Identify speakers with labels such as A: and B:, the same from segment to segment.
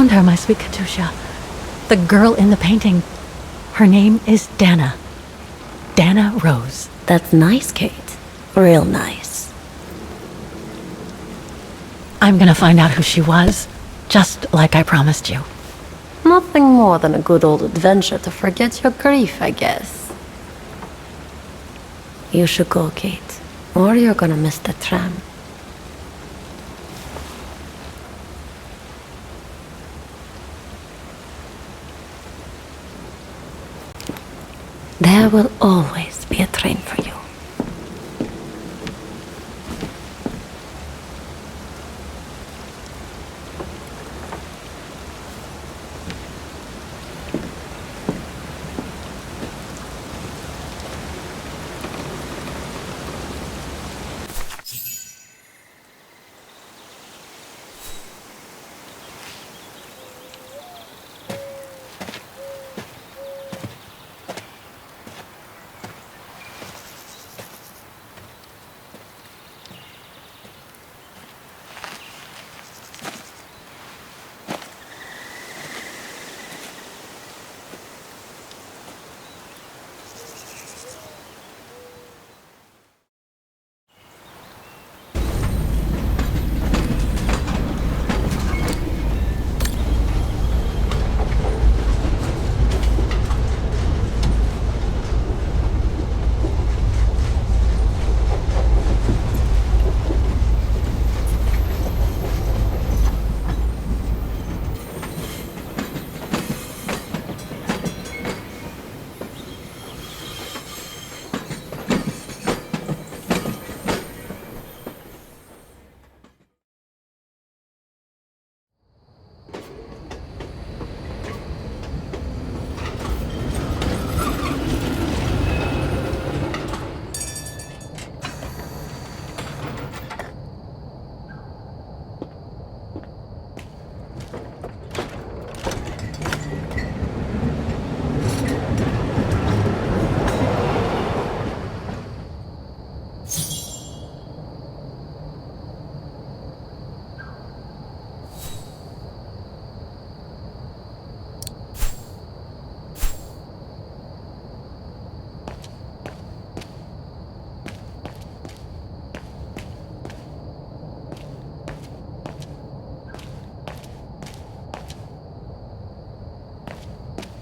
A: found her, my sweet Katusha. The girl in the painting. Her name is Dana. Dana Rose.
B: That's nice, Kate. Real nice.
A: I'm gonna find out who she was, just like I promised you.
B: Nothing more than a good old adventure to forget your grief, I guess. You should go, Kate, or you're gonna miss the tram. There will always be a train for you.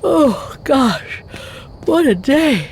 A: Oh, gosh. What a day.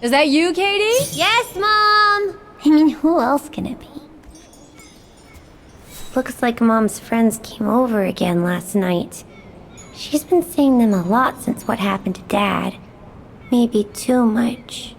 C: Is that you, Katie?
D: Yes, Mom! I mean, who else can it be? Looks like Mom's friends came over again last night. She's been seeing them a lot since what happened to Dad. Maybe too much.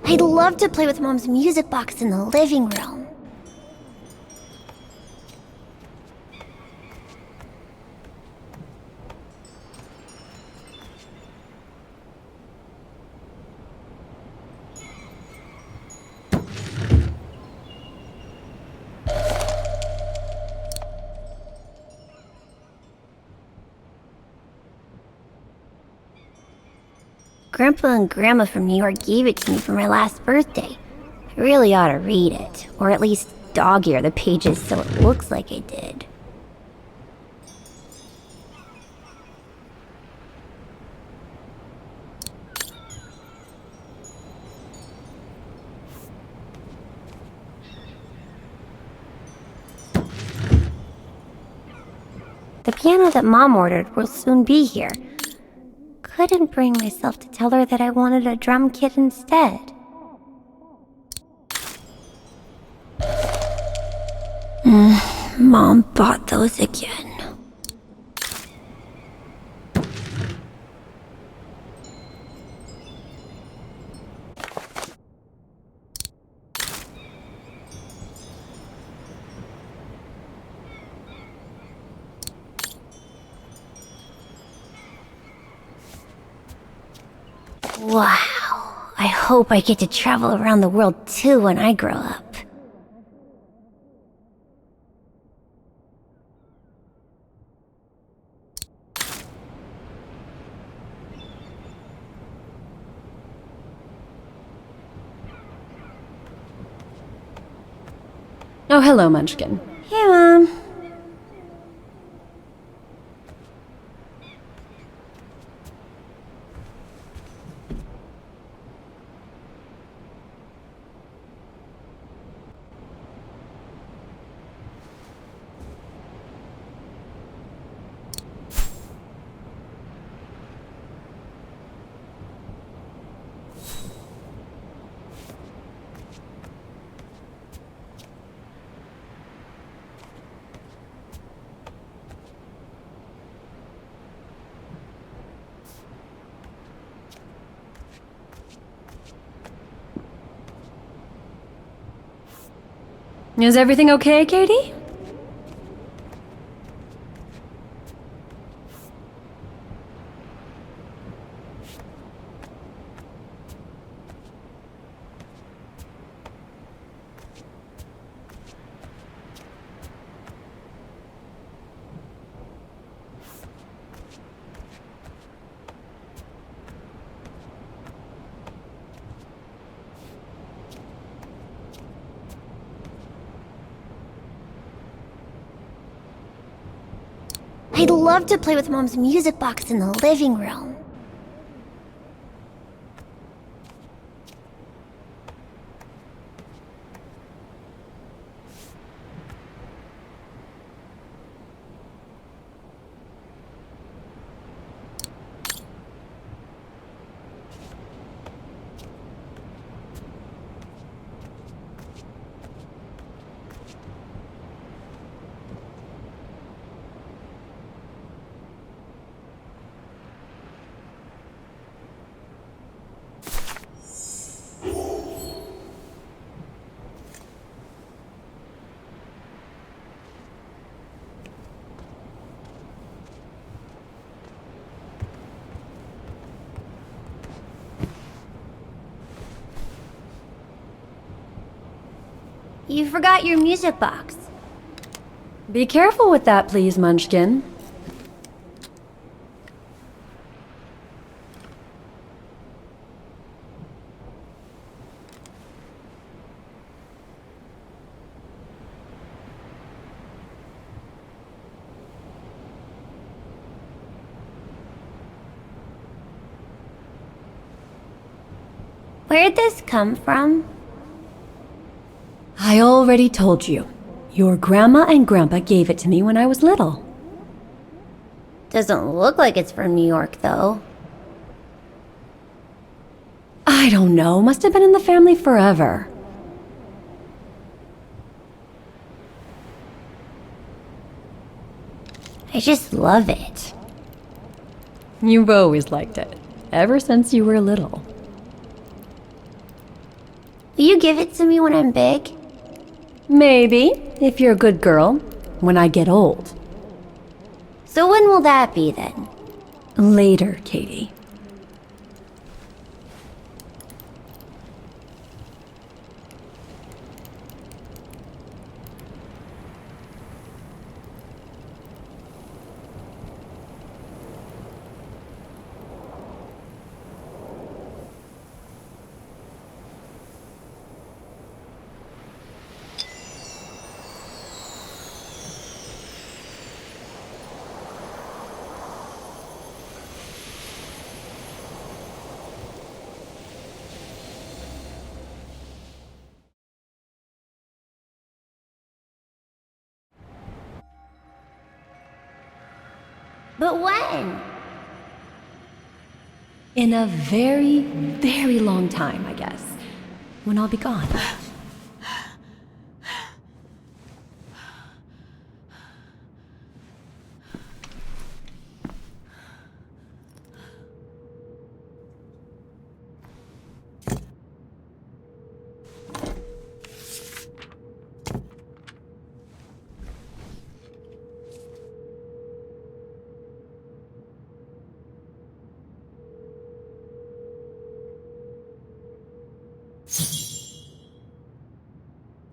D: I'd love to play with Mom's music box in the living room. Grandpa and Grandma from New York gave it to me for my last birthday. I really ought to read it, or at least dog-ear the pages so it looks like I did. The piano that Mom ordered will soon be here. Couldn't bring myself to tell her that I wanted a drum kit instead. Mom bought those again. Wow, I hope I get to travel around the world too when I grow up.
C: Oh, hello, Munchkin.
D: Hey, Mom.
C: Is everything okay, Katie?
D: I'd love to play with Mom's music box in the living room. You forgot your music box.
C: Be careful with that, please, Munchkin.
D: Where'd this come from?
C: I already told you. Your grandma and grandpa gave it to me when I was little.
D: Doesn't look like it's from New York, though.
C: I don't know. Must have been in the family forever.
D: I just love it.
C: You've always liked it. Ever since you were little.
D: Will you give it to me when I'm big?
C: Maybe, if you're a good girl, when I get old.
D: So when will that be then?
C: Later, Katie.
D: But when?
C: In a very, very long time, I guess. When I'll be gone.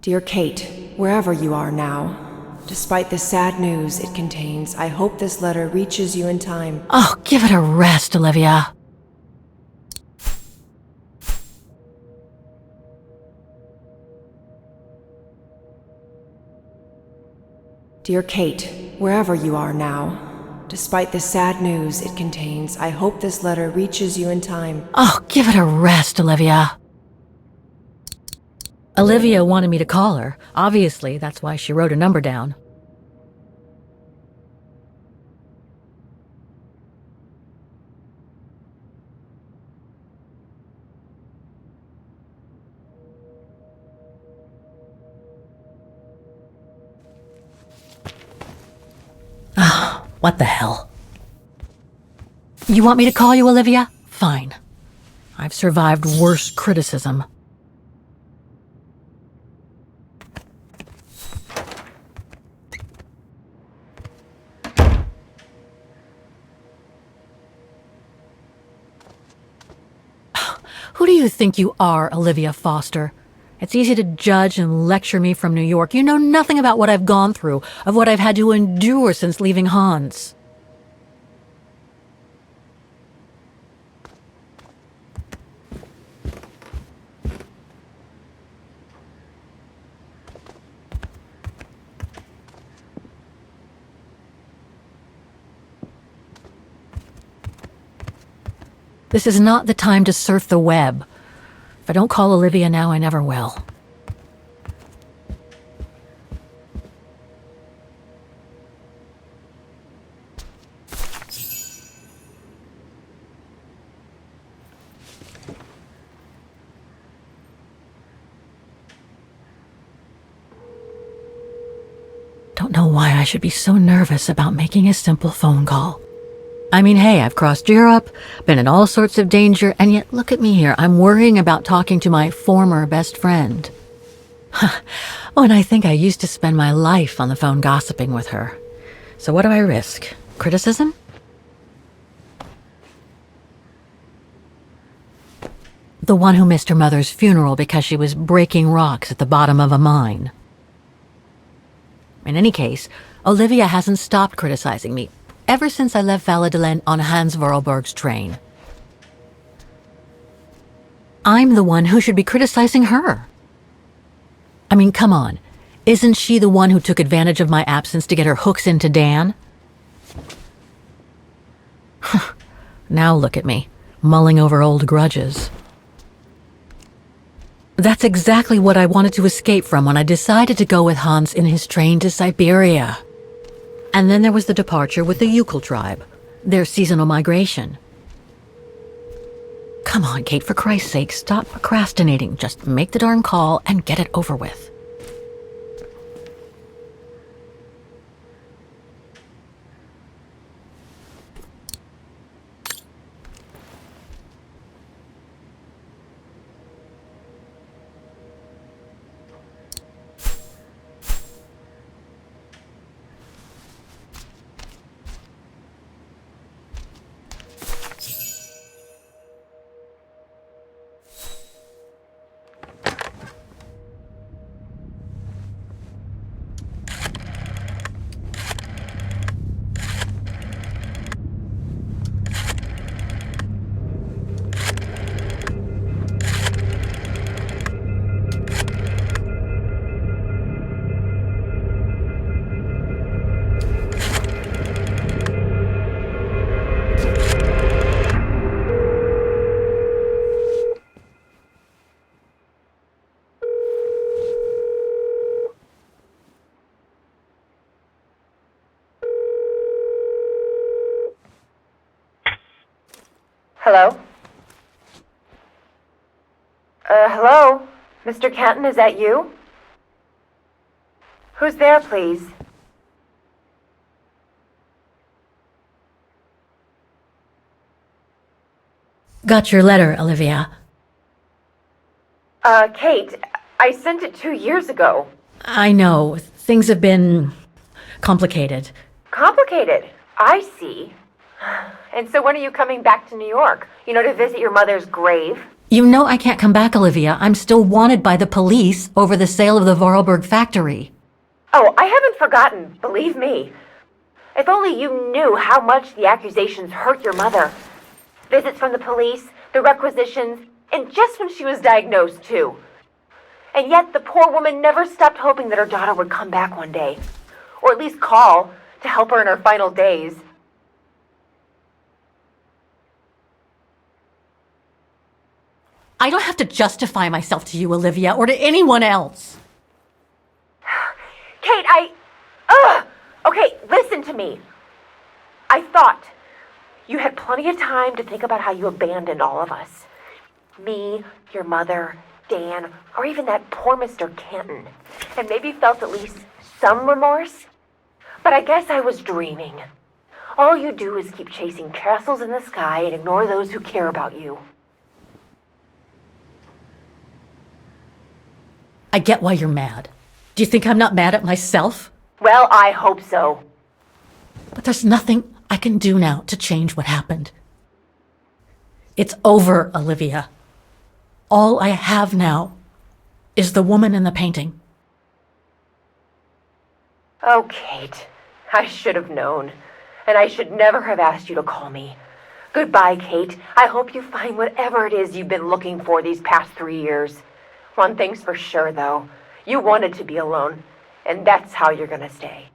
E: Dear Kate, wherever you are now, despite the sad news it contains, I hope this letter reaches you in time.
A: Oh, give it a rest, Olivia.
E: Dear Kate, wherever you are now, despite the sad news it contains, I hope this letter reaches you in time.
A: Oh, give it a rest, Olivia. Olivia wanted me to call her. Obviously, that's why she wrote a number down. Ah, what the hell? You want me to call you, Olivia? Fine. I've survived worse criticism. Who do you think you are, Olivia Foster? It's easy to judge and lecture me from New York. You know nothing about what I've gone through, of what I've had to endure since leaving Hans. This is not the time to surf the web. If I don't call Olivia now, I never will. Don't know why I should be so nervous about making a simple phone call. I mean, hey, I've crossed Europe, been in all sorts of danger, and yet look at me here. I'm worrying about talking to my former best friend. Oh, and I think I used to spend my life on the phone gossiping with her. So what do I risk? Criticism? The one who missed her mother's funeral because she was breaking rocks at the bottom of a mine. In any case, Olivia hasn't stopped criticizing me ever since I left Valladolid on Hans Vorarlberg's train. I'm the one who should be criticizing her. I mean, come on. Isn't she the one who took advantage of my absence to get her hooks into Dan? Now look at me, mulling over old grudges. That's exactly what I wanted to escape from when I decided to go with Hans in his train to Syberia. And then there was the departure with the Yukon tribe, their seasonal migration. Come on, Kate, for Christ's sake, stop procrastinating. Just make the darn call and get it over with.
E: Hello? Hello? Mr. Canton, is that you? Who's there, please?
A: Got your letter, Olivia.
E: Kate, I sent it 2 years ago.
A: I know, things have been complicated.
E: Complicated. I see. And so when are you coming back to New York? You know, to visit your mother's grave?
A: You know I can't come back, Olivia. I'm still wanted by the police over the sale of the Vorarlberg factory.
E: Oh, I haven't forgotten, believe me. If only you knew how much the accusations hurt your mother. Visits from the police, the requisitions, and just when she was diagnosed, too. And yet the poor woman never stopped hoping that her daughter would come back one day. Or at least call to help her in her final days.
A: I don't have to justify myself to you, Olivia, or to anyone else.
E: Kate, Okay, listen to me. I thought you had plenty of time to think about how you abandoned all of us. Me, your mother, Dan, or even that poor Mr. Canton. And maybe felt at least some remorse. But I guess I was dreaming. All you do is keep chasing castles in the sky and ignore those who care about you.
A: I get why you're mad. Do you think I'm not mad at myself?
E: Well, I hope so.
A: But there's nothing I can do now to change what happened. It's over, Olivia. All I have now is the woman in the painting.
E: Oh, Kate, I should have known. And I should never have asked you to call me. Goodbye, Kate. I hope you find whatever it is you've been looking for these past 3 years. One thing's for sure, though. You wanted to be alone, and that's how you're gonna stay.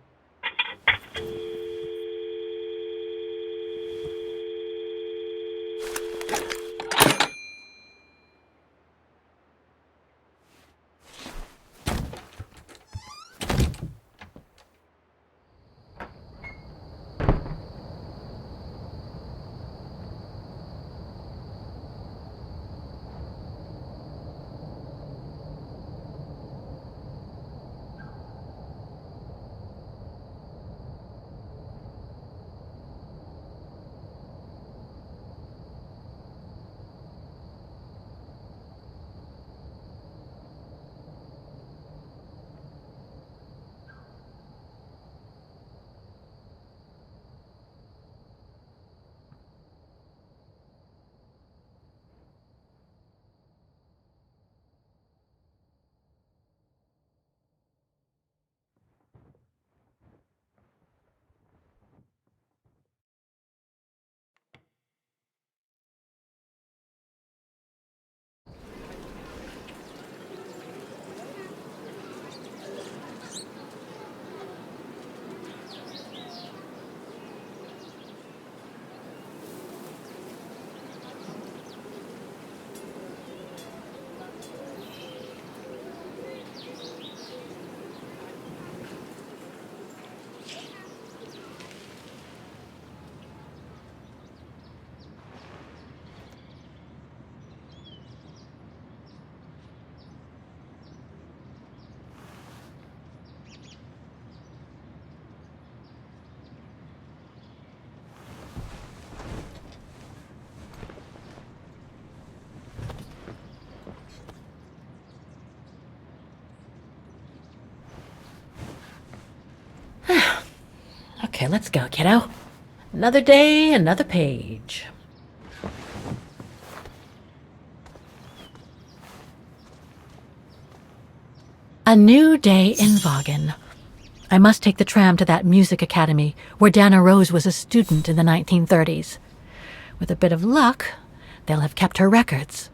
A: Okay, let's go, kiddo. Another day, another page. A new day in Vaughan. I must take the tram to that music academy where Dana Rose was a student in the 1930s. With a bit of luck, they'll have kept her records.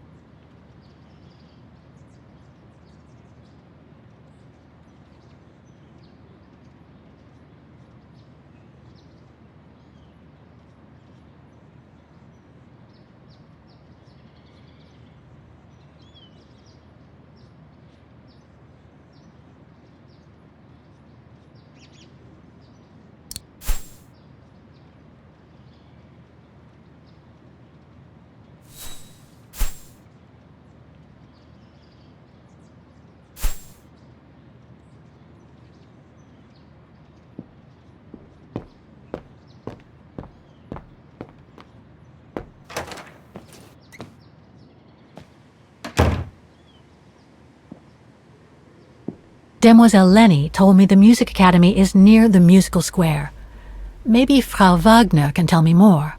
A: Demoiselle Lenny told me the music academy is near the musical square. Maybe Frau Wagner can tell me more.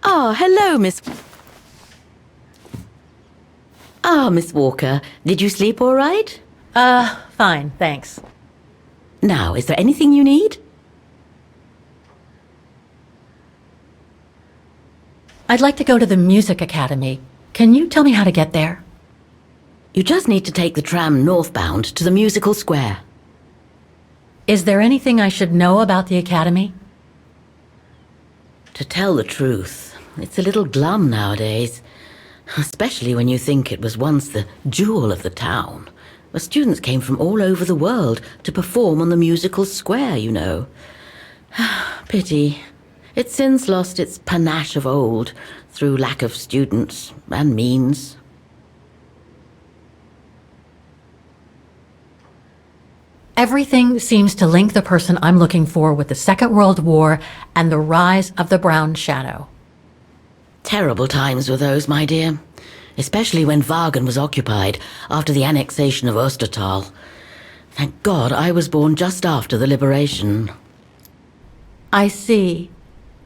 F: Ah, hello, Miss... Ah, Miss Walker. Did you sleep all right?
A: Fine, thanks.
F: Now, is there anything you need?
A: I'd like to go to the music academy. Can you tell me how to get there?
F: You just need to take the tram northbound to the musical square.
A: Is there anything I should know about the academy?
F: To tell the truth, it's a little glum nowadays. Especially when you think it was once the jewel of the town, where students came from all over the world to perform on the musical square, you know. Pity. It's since lost its panache of old through lack of students and means.
A: Everything seems to link the person I'm looking for with the Second World War and the rise of the Brown Shadow.
F: Terrible times were those, my dear. Especially when Vaughan was occupied after the annexation of Ostertal. Thank God I was born just after the liberation.
A: I see,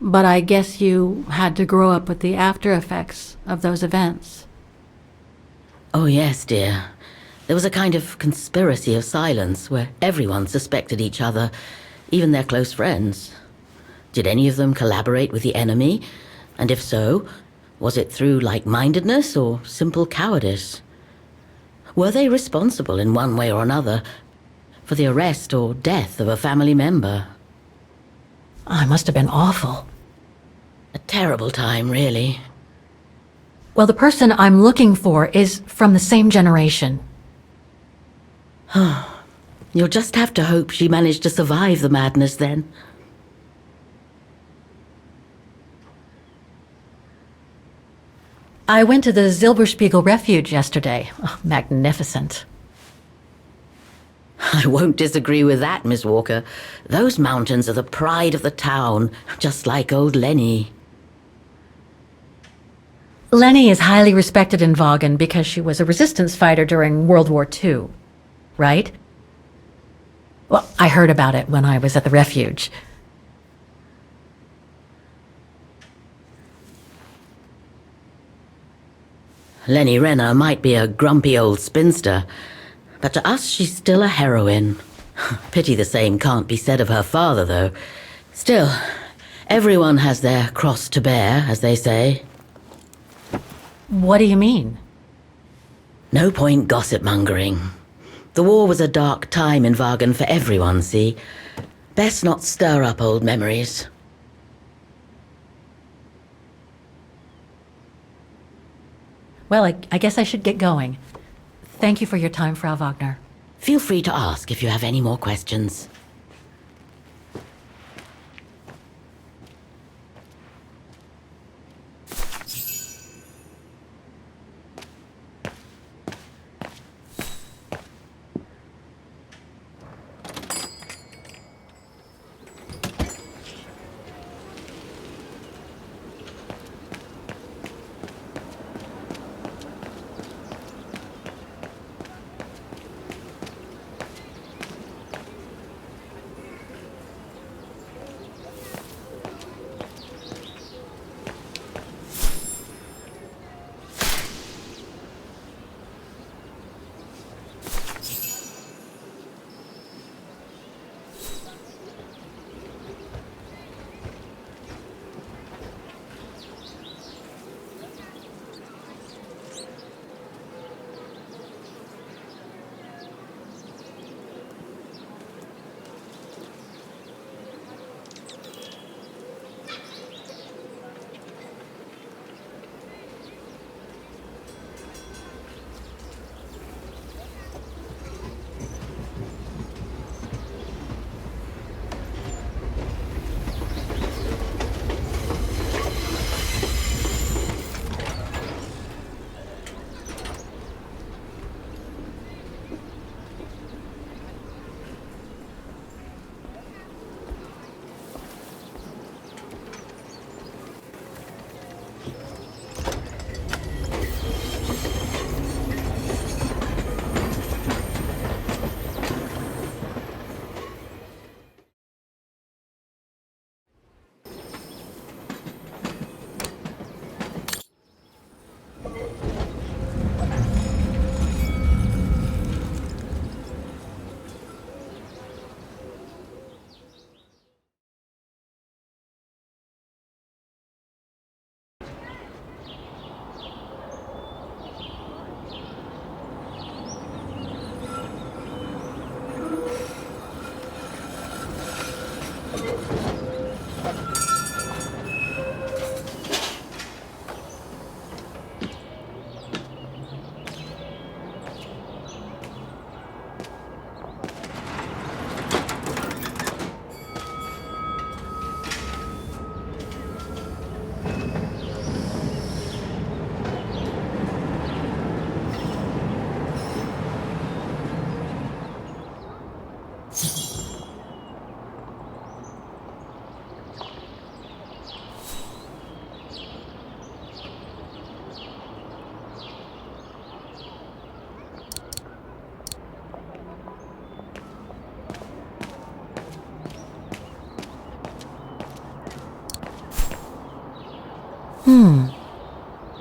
A: but I guess you had to grow up with the after effects of those events.
F: Oh yes, dear. There was a kind of conspiracy of silence where everyone suspected each other, even their close friends. Did any of them collaborate with the enemy? And if so, was it through like-mindedness or simple cowardice? Were they responsible in one way or another for the arrest or death of a family member?
A: I must have been awful.
F: A terrible time, really.
A: Well, the person I'm looking for is from the same generation.
F: You'll just have to hope she managed to survive the madness then.
A: I went to the Silberspiegel Refuge yesterday. Oh, magnificent.
F: I won't disagree with that, Miss Walker. Those mountains are the pride of the town, just like old Lenny.
A: Lenny is highly respected in Vaughan because she was a resistance fighter during World War II, right? Well, I heard about it when I was at the refuge.
F: Lenny Renner might be a grumpy old spinster, but to us she's still a heroine. Pity the same can't be said of her father, though. Still, everyone has their cross to bear, as they say.
A: What do you mean?
F: No point gossip-mongering. The war was a dark time in Vaughan for everyone, see? Best not stir up old memories.
A: Well, I guess I should get going. Thank you for your time, Frau Wagner.
F: Feel free to ask if you have any more questions.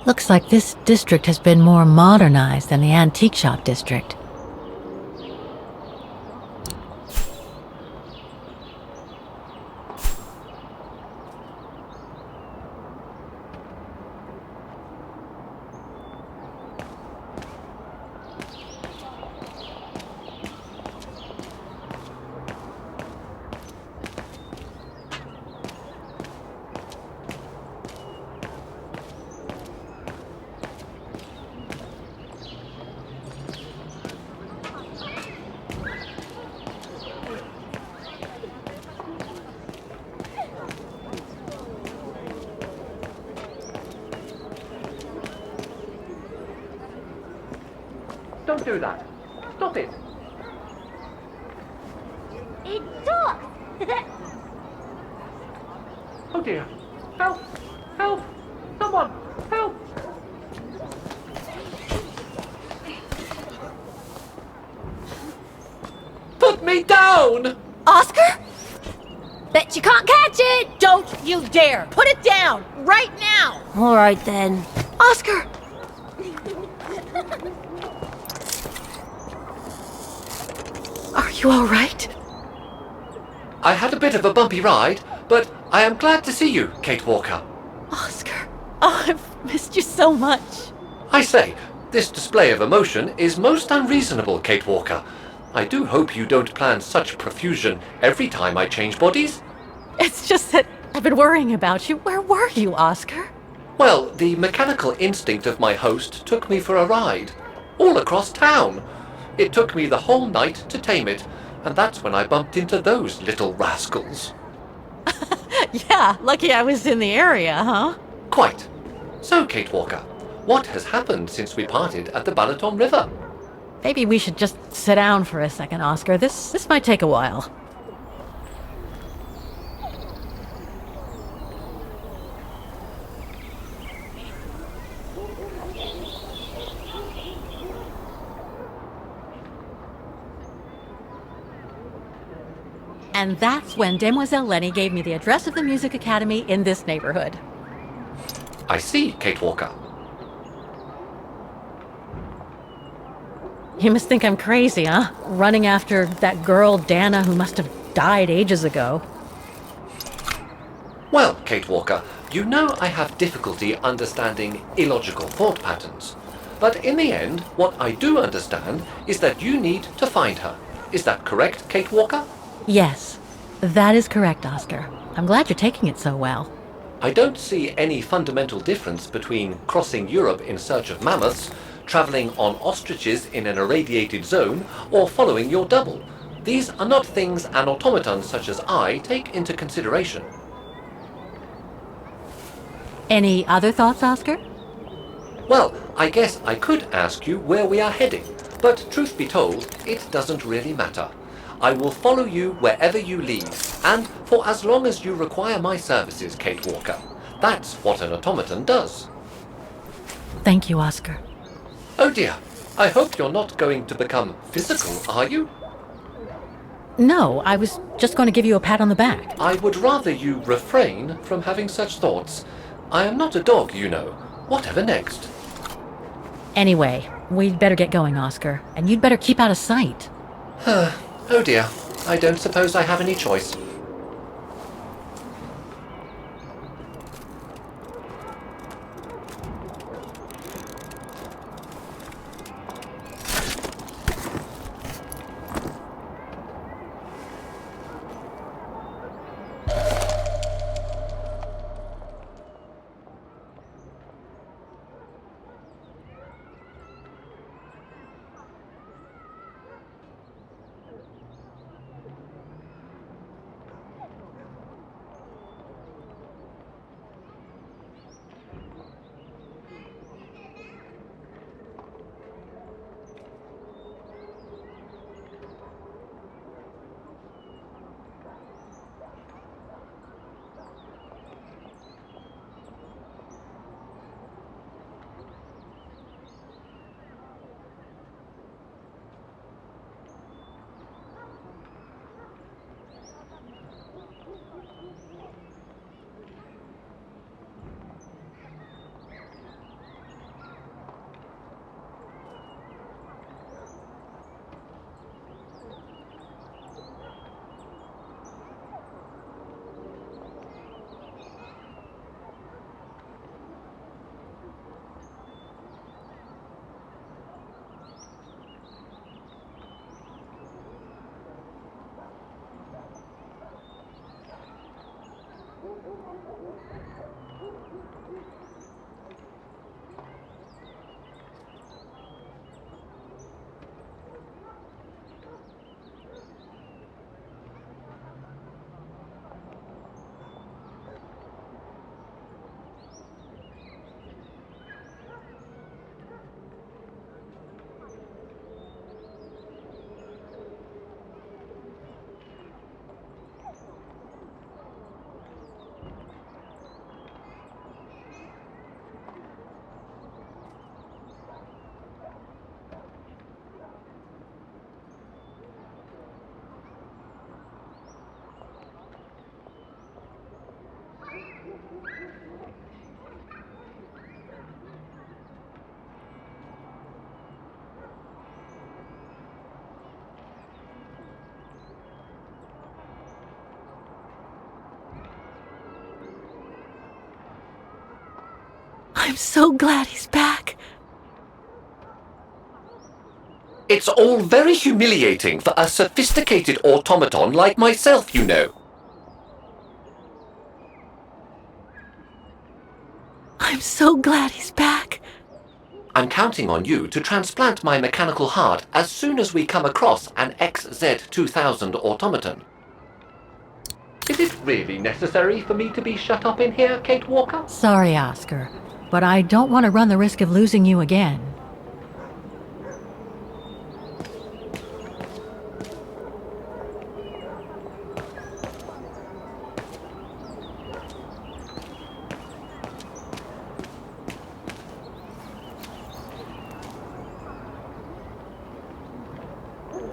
A: Looks like this district has been more modernized than the antique shop district.
G: Don't do that. Stop it.
D: It talks!
G: Oh dear. Help! Help! Someone! Help! Put me down!
E: Oscar?
D: Bet you can't catch it!
E: Don't you dare! Put it down! Right now!
B: Alright then.
E: Oscar! Are you all right?
G: I had a bit of a bumpy ride, but I am glad to see you, Kate Walker.
E: Oscar. Oh, I've missed you so much.
G: I say, this display of emotion is most unreasonable, Kate Walker. I do hope you don't plan such profusion every time I change bodies.
E: It's just that I've been worrying about you. Where were you, Oscar?
G: Well, the mechanical instinct of my host took me for a ride, all across town. It took me the whole night to tame it, and that's when I bumped into those little rascals.
E: Yeah, lucky I was in the area, huh?
G: Quite. So, Kate Walker, what has happened since we parted at the Balaton River?
A: Maybe we should just sit down for a second, Oscar. This might take a while. And that's when Demoiselle Lenny gave me the address of the Music Academy in this neighborhood.
G: I see, Kate Walker.
A: You must think I'm crazy, huh? Running after that girl, Dana, who must have died ages ago.
G: Well, Kate Walker, you know I have difficulty understanding illogical thought patterns. But in the end, what I do understand is that you need to find her. Is that correct, Kate Walker?
A: Yes, that is correct, Oscar. I'm glad you're taking it so well.
G: I don't see any fundamental difference between crossing Europe in search of mammoths, travelling on ostriches in an irradiated zone, or following your double. These are not things an automaton such as I take into consideration.
A: Any other thoughts, Oscar?
G: Well, I guess I could ask you where we are heading, but truth be told, it doesn't really matter. I will follow you wherever you lead, and for as long as you require my services, Kate Walker. That's what an automaton does.
A: Thank you, Oscar.
G: Oh dear, I hope you're not going to become physical, are you?
A: No, I was just going to give you a pat on the back.
G: I would rather you refrain from having such thoughts. I am not a dog, you know. Whatever next?
A: Anyway, we'd better get going, Oscar, and you'd better keep out of sight.
G: Oh dear, I don't suppose I have any choice.
A: I'm so glad he's back.
G: It's all very humiliating for a sophisticated automaton like myself, you know.
A: I'm so glad he's back.
G: I'm counting on you to transplant my mechanical heart as soon as we come across an XZ2000 automaton. Is it really necessary for me to be shut up in here, Kate Walker?
A: Sorry, Oscar, but I don't want to run the risk of losing you again.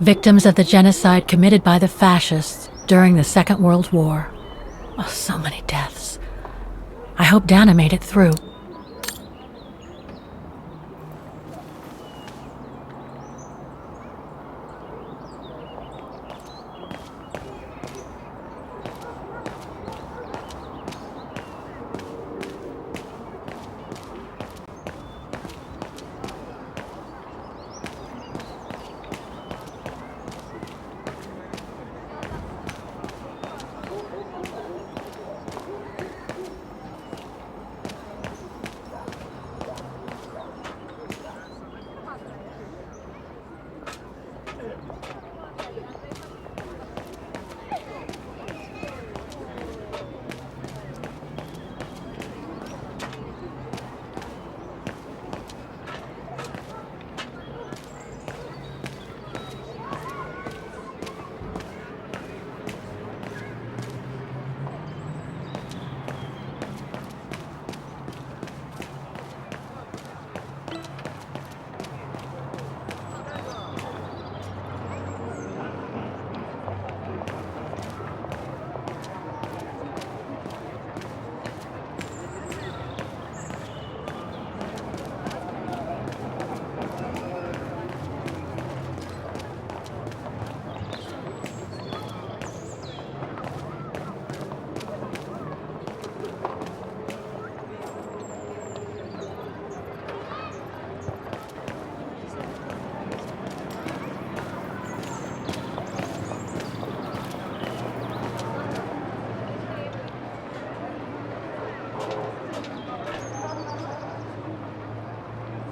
A: Victims of the genocide committed by the fascists during the Second World War. Oh, so many deaths. I hope Dana made it through.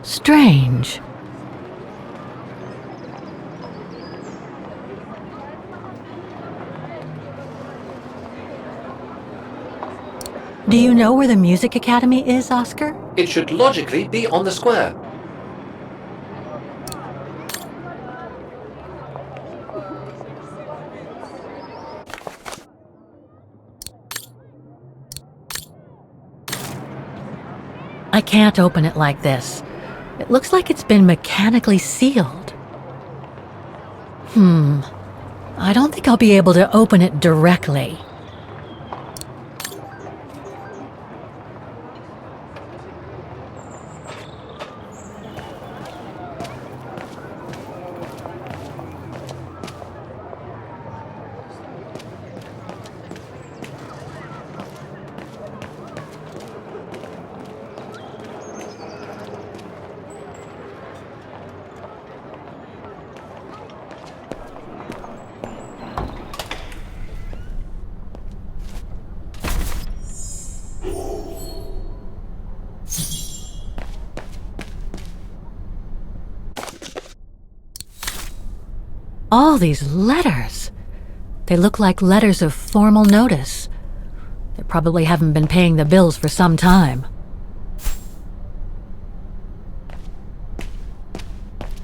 A: Strange. Do you know where the Music Academy is, Oscar?
G: It should logically be on the square.
A: I can't open it like this. It looks like it's been mechanically sealed. I don't think I'll be able to open it directly. All these letters. They look like letters of formal notice. They probably haven't been paying the bills for some time.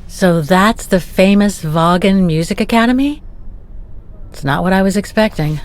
A: So that's the famous Vaughan Music Academy? It's not what I was expecting.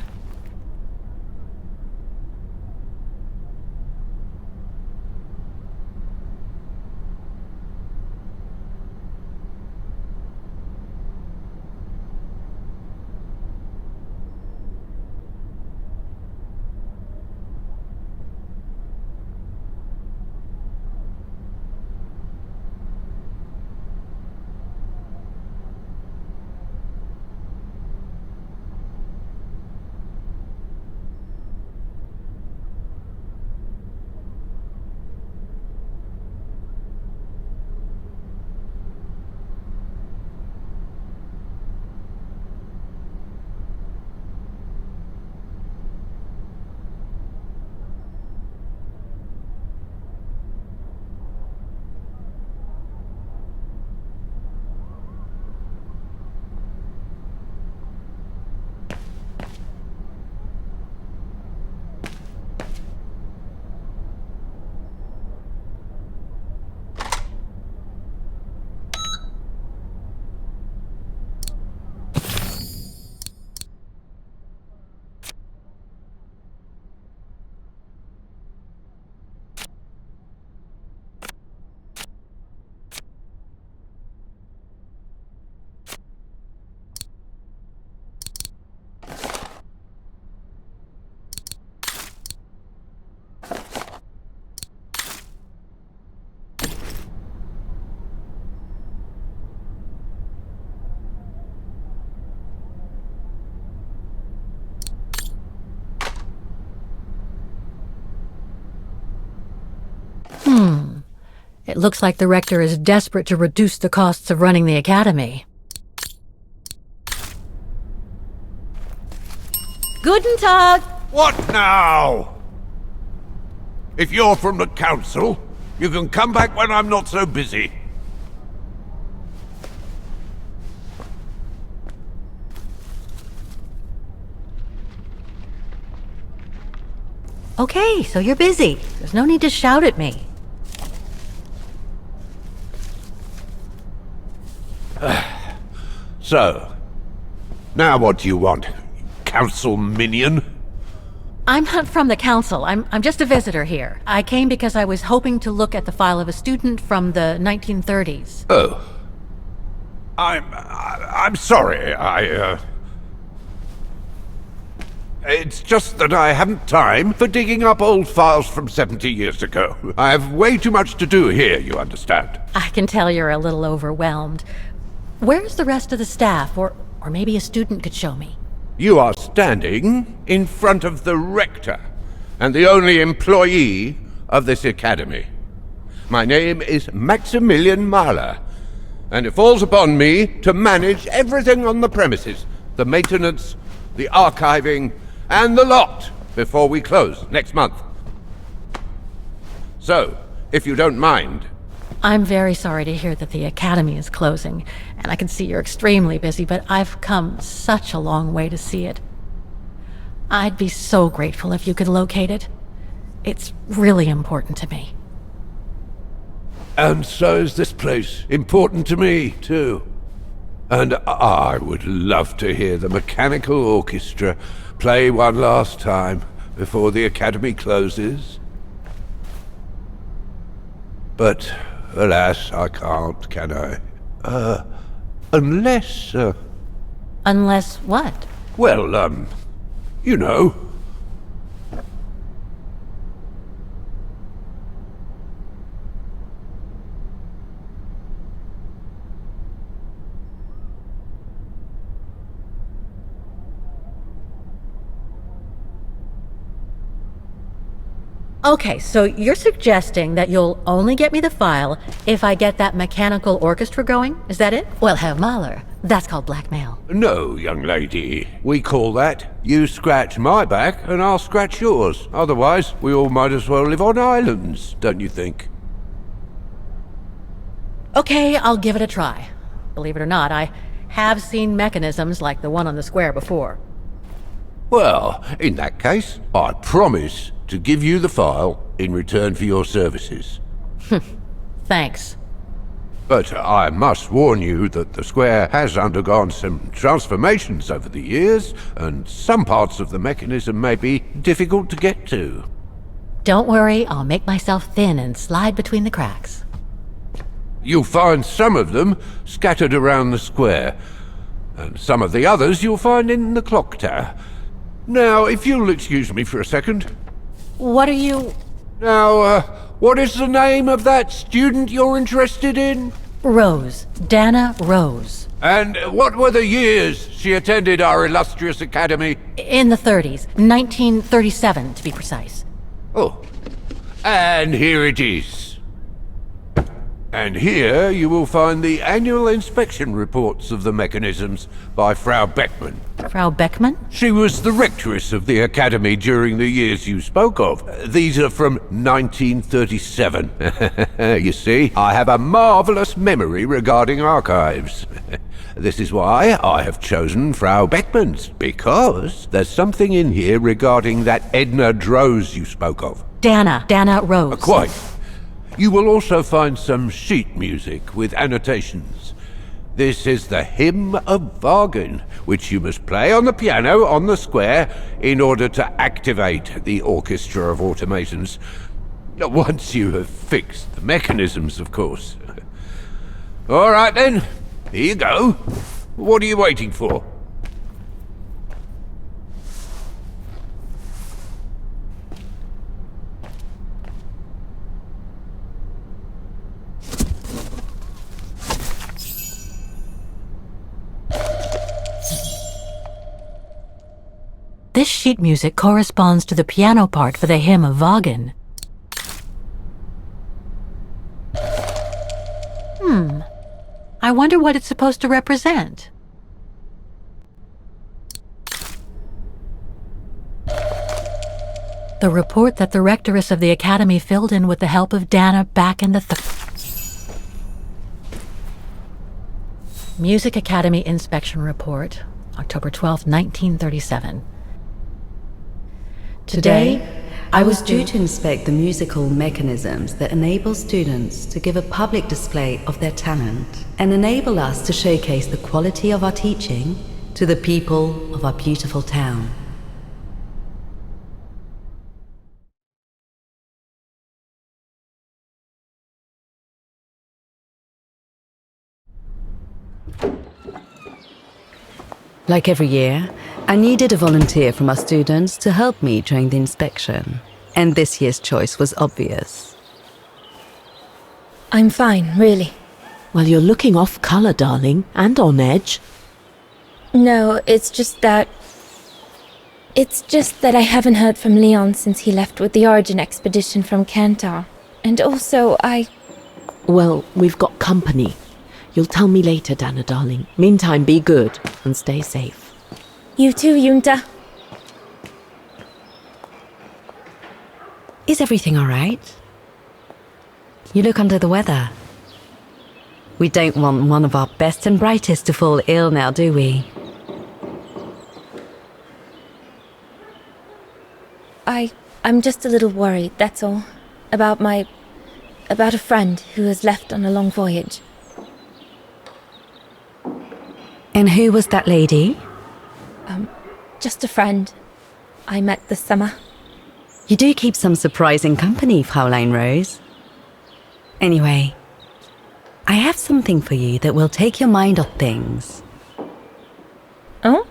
A: It looks like the rector is desperate to reduce the costs of running the academy.
F: Guten Tag!
H: What now? If you're from the council, you can come back when I'm not so busy.
A: Okay, so you're busy. There's no need to shout at me.
H: So, now what do you want, council minion?
A: I'm not from the council. I'm just a visitor here. I came because I was hoping to look at the file of a student from the 1930s.
H: Oh. I'm sorry, It's just that I haven't time for digging up old files from 70 years ago. I have way too much to do here, you understand.
A: I can tell you're a little overwhelmed. Where's the rest of the staff? Or maybe a student could show me.
H: You are standing in front of the rector, and the only employee of this academy. My name is Maximilian Mahler, and it falls upon me to manage everything on the premises. The maintenance, the archiving, and the lot before we close next month. So, if you don't mind...
A: I'm very sorry to hear that the academy is closing, and I can see you're extremely busy, but I've come such a long way to see it. I'd be so grateful if you could locate it. It's really important to me.
H: And so is this place important to me, too. And I would love to hear the mechanical orchestra play one last time before the academy closes. But, alas, I can't, can I? Unless,
A: Unless what?
H: well, you know.
A: Okay, so you're suggesting that you'll only get me the file if I get that mechanical orchestra going? Is that it? Well, Herr Mahler, that's called blackmail.
H: No, young lady. We call that, you scratch my back and I'll scratch yours. Otherwise, we all might as well live on islands, don't you think?
A: Okay, I'll give it a try. Believe it or not, I have seen mechanisms like the one on the square before.
H: Well, in that case, I promise to give you the file in return for your services.
A: Thanks.
H: But I must warn you that the square has undergone some transformations over the years, and some parts of the mechanism may be difficult to get to.
A: Don't worry, I'll make myself thin and slide between the cracks.
H: You'll find some of them scattered around the square, and some of the others you'll find in the clock tower. Now, if you'll excuse me for a second.
A: What are you...
H: Now, what is the name of that student you're interested in?
A: Rose. Dana Rose.
H: And what were the years she attended our illustrious academy?
A: In the 30s. 1937, to be precise.
H: Oh, and here it is. And here you will find the annual inspection reports of the mechanisms by Frau Beckmann.
A: Frau Beckmann?
H: She was the rectress of the academy during the years you spoke of. These are from 1937. You see, I have a marvelous memory regarding archives. This is why I have chosen Frau Beckmann's, because there's something in here regarding that Edna Droz you spoke of.
A: Dana Rose.
H: Quite. You will also find some sheet music with annotations. This is the Hymn of Wagen, which you must play on the piano on the square in order to activate the Orchestra of Automations. Once you have fixed the mechanisms, of course. All right then, here you go. What are you waiting for?
A: This sheet music corresponds to the piano part for the Hymn of Wagen. I wonder what it's supposed to represent. The report that the rectoress of the academy filled in with the help of Dana back in the Music Academy Inspection Report, October 12, 1937.
I: Today, I was due to inspect the musical mechanisms that enable students to give a public display of their talent and enable us to showcase the quality of our teaching to the people of our beautiful town. Like every year, I needed a volunteer from our students to help me during the inspection, and this year's choice was obvious.
J: I'm fine, really.
K: Well, you're looking off color, darling, and on edge.
J: No, it's just that I haven't heard from Leon since he left with the Origin expedition from Kantar. And also,
K: Well, we've got company. You'll tell me later, Dana, darling. Meantime, be good and stay safe.
J: You too, Yunta.
I: Is everything all right? You look under the weather. We don't want one of our best and brightest to fall ill now, do we?
J: I'm just a little worried, that's all. About a friend who has left on a long voyage.
I: And who was that lady?
J: Just a friend I met this summer.
I: You do keep some surprising company, Fraulein Rose. Anyway, I have something for you that will take your mind off things.
J: Oh?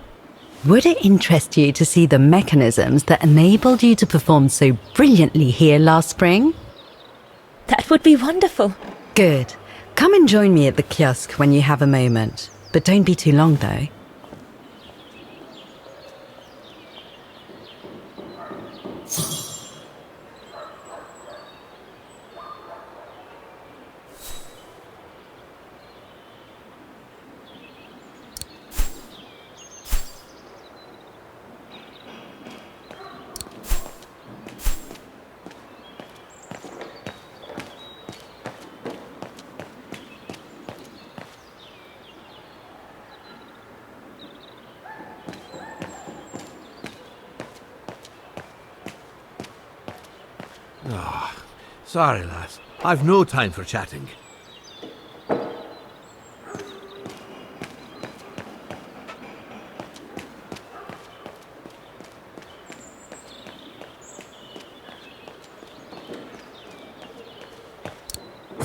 I: Would it interest you to see the mechanisms that enabled you to perform so brilliantly here last spring?
J: That would be wonderful.
I: Good. Come and join me at the kiosk when you have a moment. But don't be too long, though.
L: Sorry, lass. I've no time for chatting.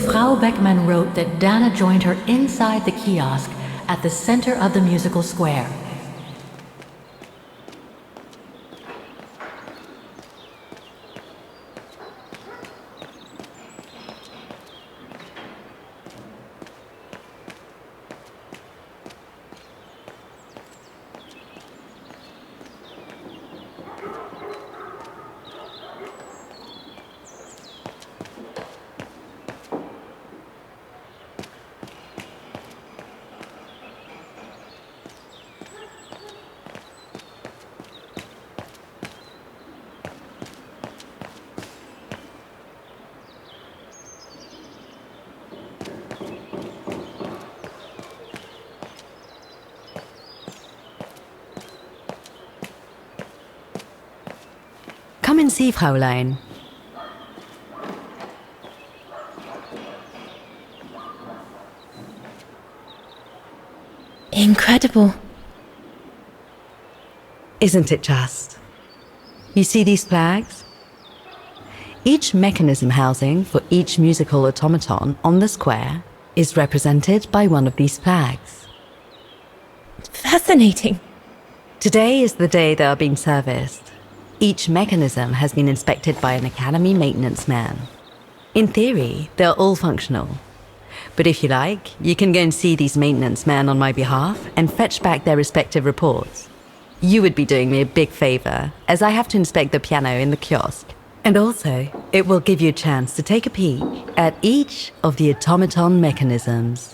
A: Frau Beckmann wrote that Dana joined her inside the kiosk at the center of the musical square.
I: Come and see, Fräulein.
J: Incredible.
I: Isn't it just? You see these flags? Each mechanism housing for each musical automaton on the square is represented by one of these flags.
J: Fascinating.
I: Today is the day they are being serviced. Each mechanism has been inspected by an Academy maintenance man. In theory, they're all functional. But if you like, you can go and see these maintenance men on my behalf and fetch back their respective reports. You would be doing me a big favor, as I have to inspect the piano in the kiosk. And also, it will give you a chance to take a peek at each of the automaton mechanisms.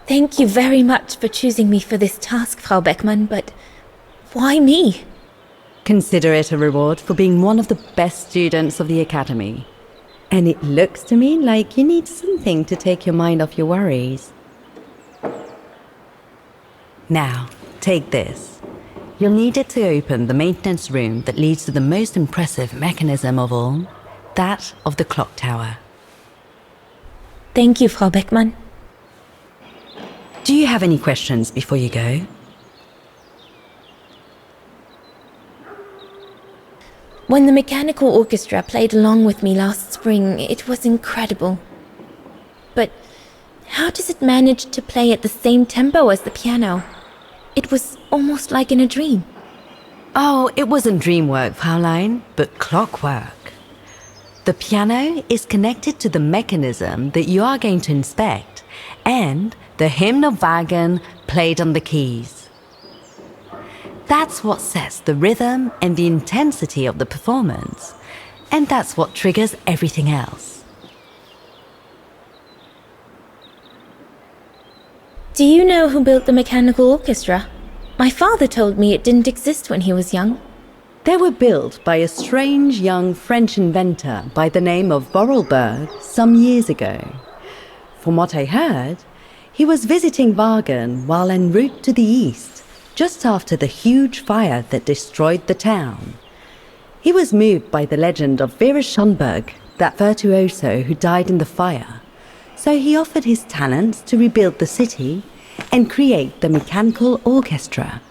J: Thank you very much for choosing me for this task, Frau Beckmann, but why me?
I: Consider it a reward for being one of the best students of the Academy. And it looks to me like you need something to take your mind off your worries. Now, take this. You'll need it to open the maintenance room that leads to the most impressive mechanism of all, that of the clock tower.
J: Thank you, Frau Beckmann.
I: Do you have any questions before you go?
J: When the mechanical orchestra played along with me last spring, it was incredible. But how does it manage to play at the same tempo as the piano? It was almost like in a dream.
I: Oh, it wasn't dream work, Fräulein, but clockwork. The piano is connected to the mechanism that you are going to inspect, and the hymn of Wagen played on the keys. That's what sets the rhythm and the intensity of the performance, and that's what triggers everything else.
J: Do you know who built the mechanical orchestra? My father told me it didn't exist when he was young.
I: They were built by a strange young French inventor by the name of Vorarlberg some years ago. From what I heard, he was visiting Wagen while en route to the east, just after the huge fire that destroyed the town. He was moved by the legend of Vera Schönberg, that virtuoso who died in the fire, so he offered his talents to rebuild the city and create the mechanical orchestra.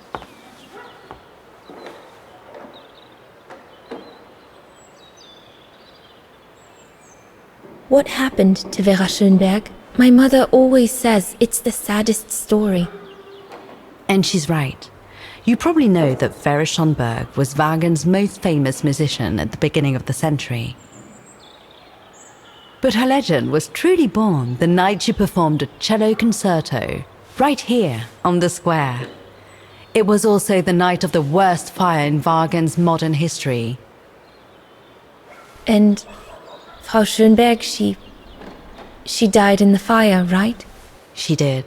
J: What happened to Vera Schönberg? My mother always says it's the saddest story.
I: And she's right. You probably know that Vera Schönberg was Wagen's most famous musician at the beginning of the century. But her legend was truly born the night she performed a cello concerto, right here on the square. It was also the night of the worst fire in Wagen's modern history.
J: And Frau Schönberg, she died in the fire, right?
I: She did,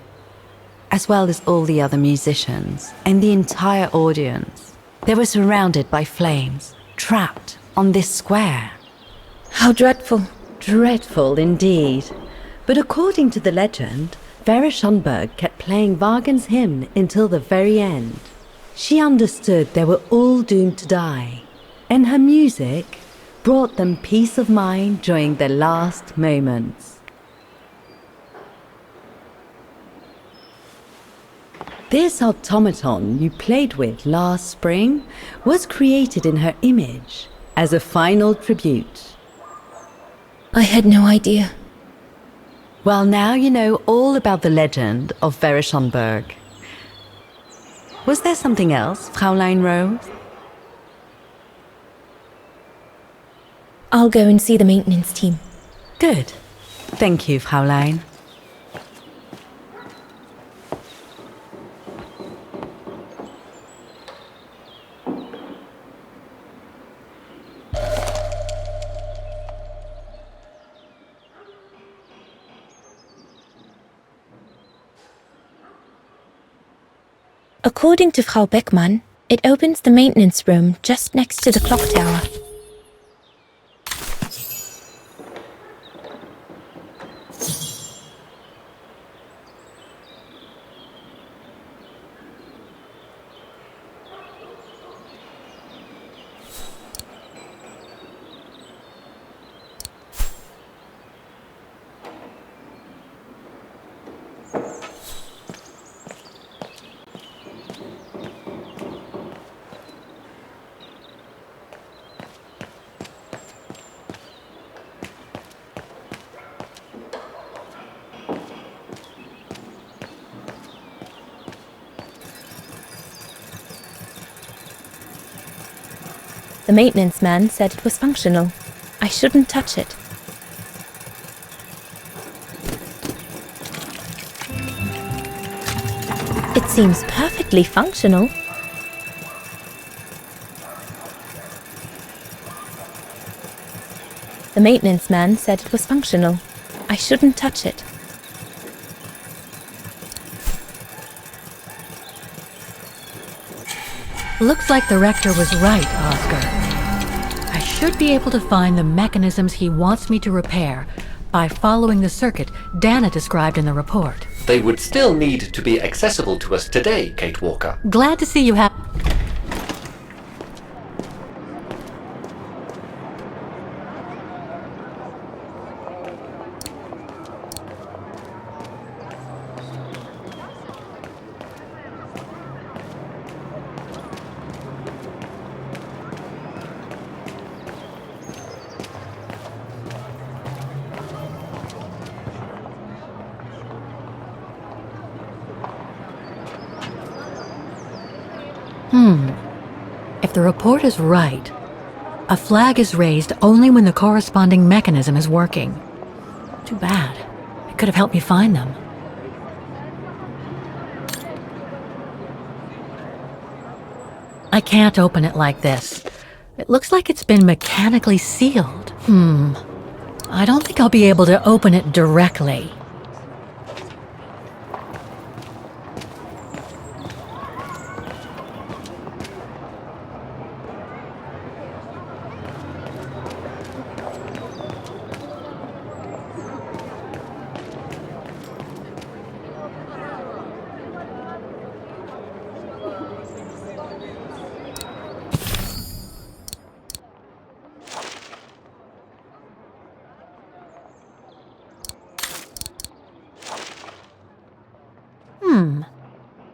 I: as well as all the other musicians and the entire audience. They were surrounded by flames, trapped on this square.
J: How dreadful.
I: Dreadful indeed. But according to the legend, Vera Schönberg kept playing Wagner's hymn until the very end. She understood they were all doomed to die, and her music brought them peace of mind during their last moments. This automaton you played with last spring was created in her image as a final tribute.
J: I had no idea.
I: Well, now you know all about the legend of Vera Schönberg. Was there something else, Fraulein Rose?
J: I'll go and see the maintenance team.
I: Good. Thank you, Fraulein.
J: According to Frau Beckmann, it opens the maintenance room just next to the clock tower. The maintenance man said it was functional. I shouldn't touch it. It seems perfectly functional. The maintenance man said it was functional. I shouldn't touch it.
A: Looks like the rector was right, Oscar. I should be able to find the mechanisms he wants me to repair by following the circuit Dana described in the report.
G: They would still need to be accessible to us today, Kate Walker.
A: Glad to see you have... If the report is right, a flag is raised only when the corresponding mechanism is working. Too bad. It could have helped me find them. I can't open it like this. It looks like it's been mechanically sealed. I don't think I'll be able to open it directly.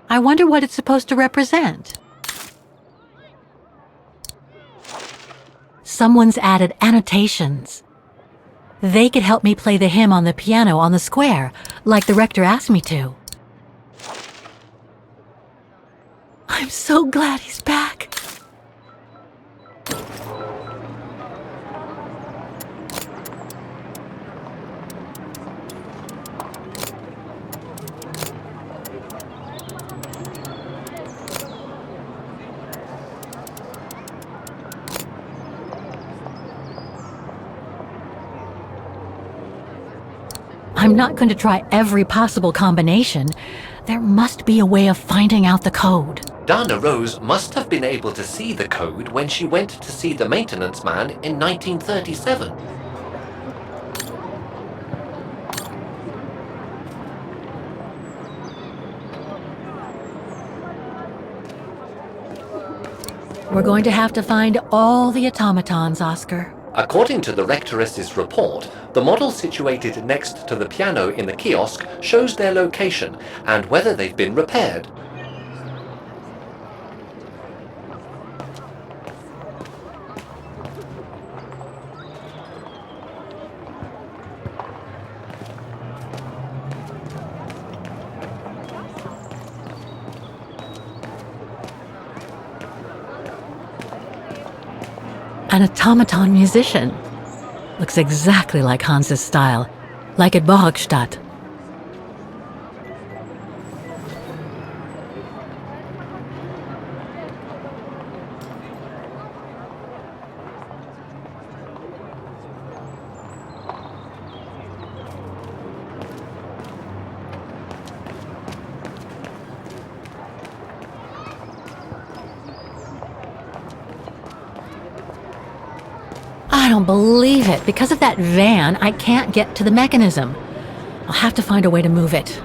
A: I wonder what it's supposed to represent. Someone's added annotations. They could help me play the hymn on the piano on the square, like the rector asked me to. I'm so glad he's back. I'm not going to try every possible combination. There must be a way of finding out the code.
G: Dana Rose must have been able to see the code when she went to see the maintenance man in 1937.
A: We're going to have to find all the automatons, Oscar.
G: According to the Rectoress's report, the model situated next to the piano in the kiosk shows their location and whether they've been repaired.
A: An automaton musician. Looks exactly like Hans's style, like at Bohgstadt. I don't believe it. Because of that van, I can't get to the mechanism. I'll have to find a way to move it.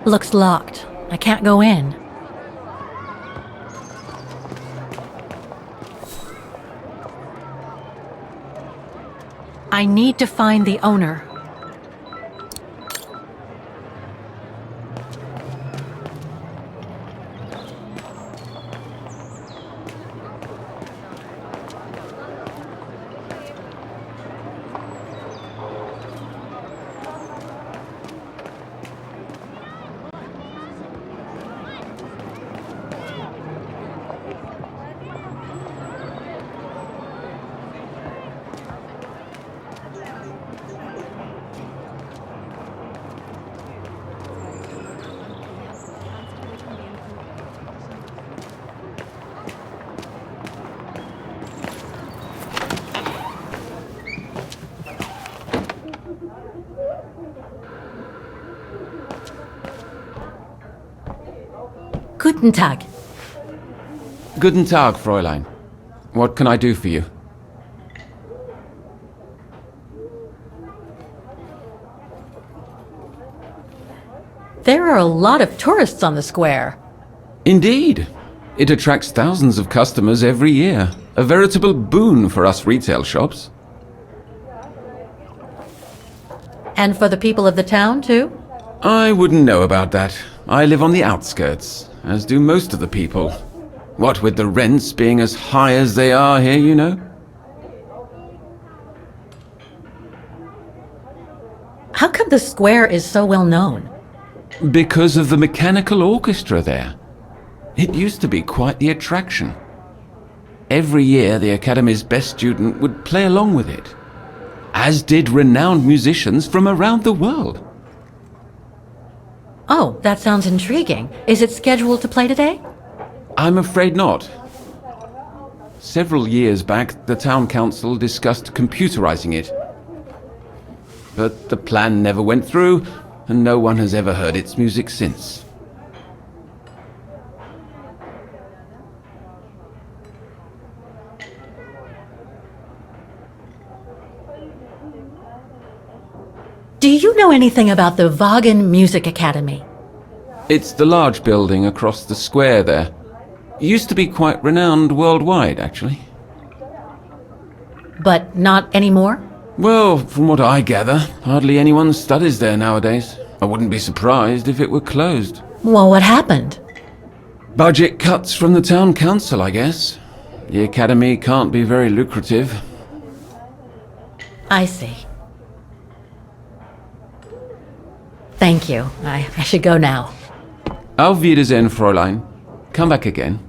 A: Looks locked. I can't go in. I need to find the owner. Guten Tag.
M: Guten Tag, Fräulein. What can I do for you?
A: There are a lot of tourists on the square.
M: Indeed. It attracts thousands of customers every year. A veritable boon for us retail shops.
A: And for the people of the town, too?
M: I wouldn't know about that. I live on the outskirts, as do most of the people. What with the rents being as high as they are here, you know?
A: How come the square is so well known?
M: Because of the mechanical orchestra there. It used to be quite the attraction. Every year the Academy's best student would play along with it, as did renowned musicians from around the world.
A: Oh, that sounds intriguing. Is it scheduled to play today?
M: I'm afraid not. Several years back, the town council discussed computerizing it. But the plan never went through, and no one has ever heard its music since.
A: Do you know anything about the Wagen Music Academy?
M: It's the large building across the square there. Used to be quite renowned worldwide, actually.
A: But not anymore?
M: Well, from what I gather, hardly anyone studies there nowadays. I wouldn't be surprised if it were closed.
A: Well, what happened?
M: Budget cuts from the town council, I guess. The academy can't be very lucrative.
A: I see. Thank you. I should go now.
M: Auf Wiedersehen, Fräulein. Come back again.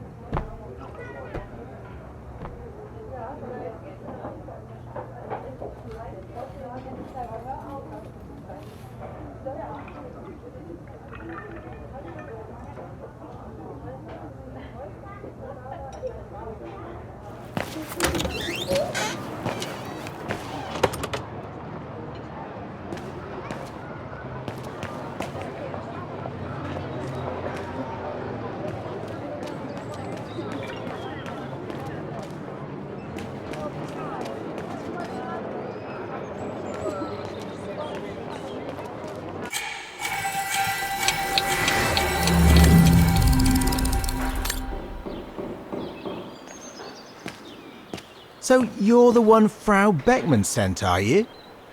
N: So you're the one Frau Beckman sent, are you?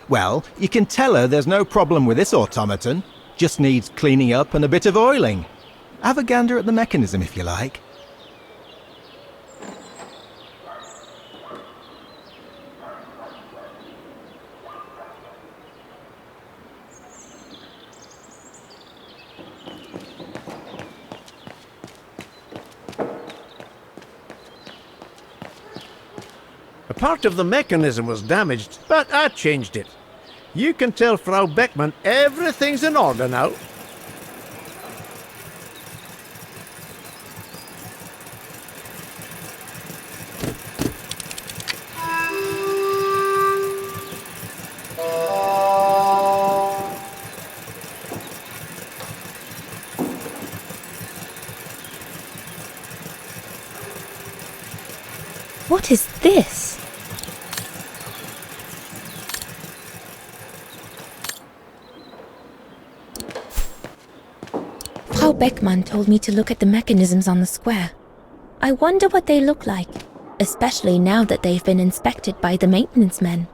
N: Well, you can tell her there's no problem with this automaton. Just needs cleaning up and a bit of oiling. Have a gander at the mechanism if you like.
L: A part of the mechanism was damaged, but I changed it. You can tell Frau Beckman everything's in order now.
J: What is this? Frau Beckmann told me to look at the mechanisms on the square. I wonder what they look like, especially now that they've been inspected by the maintenance men.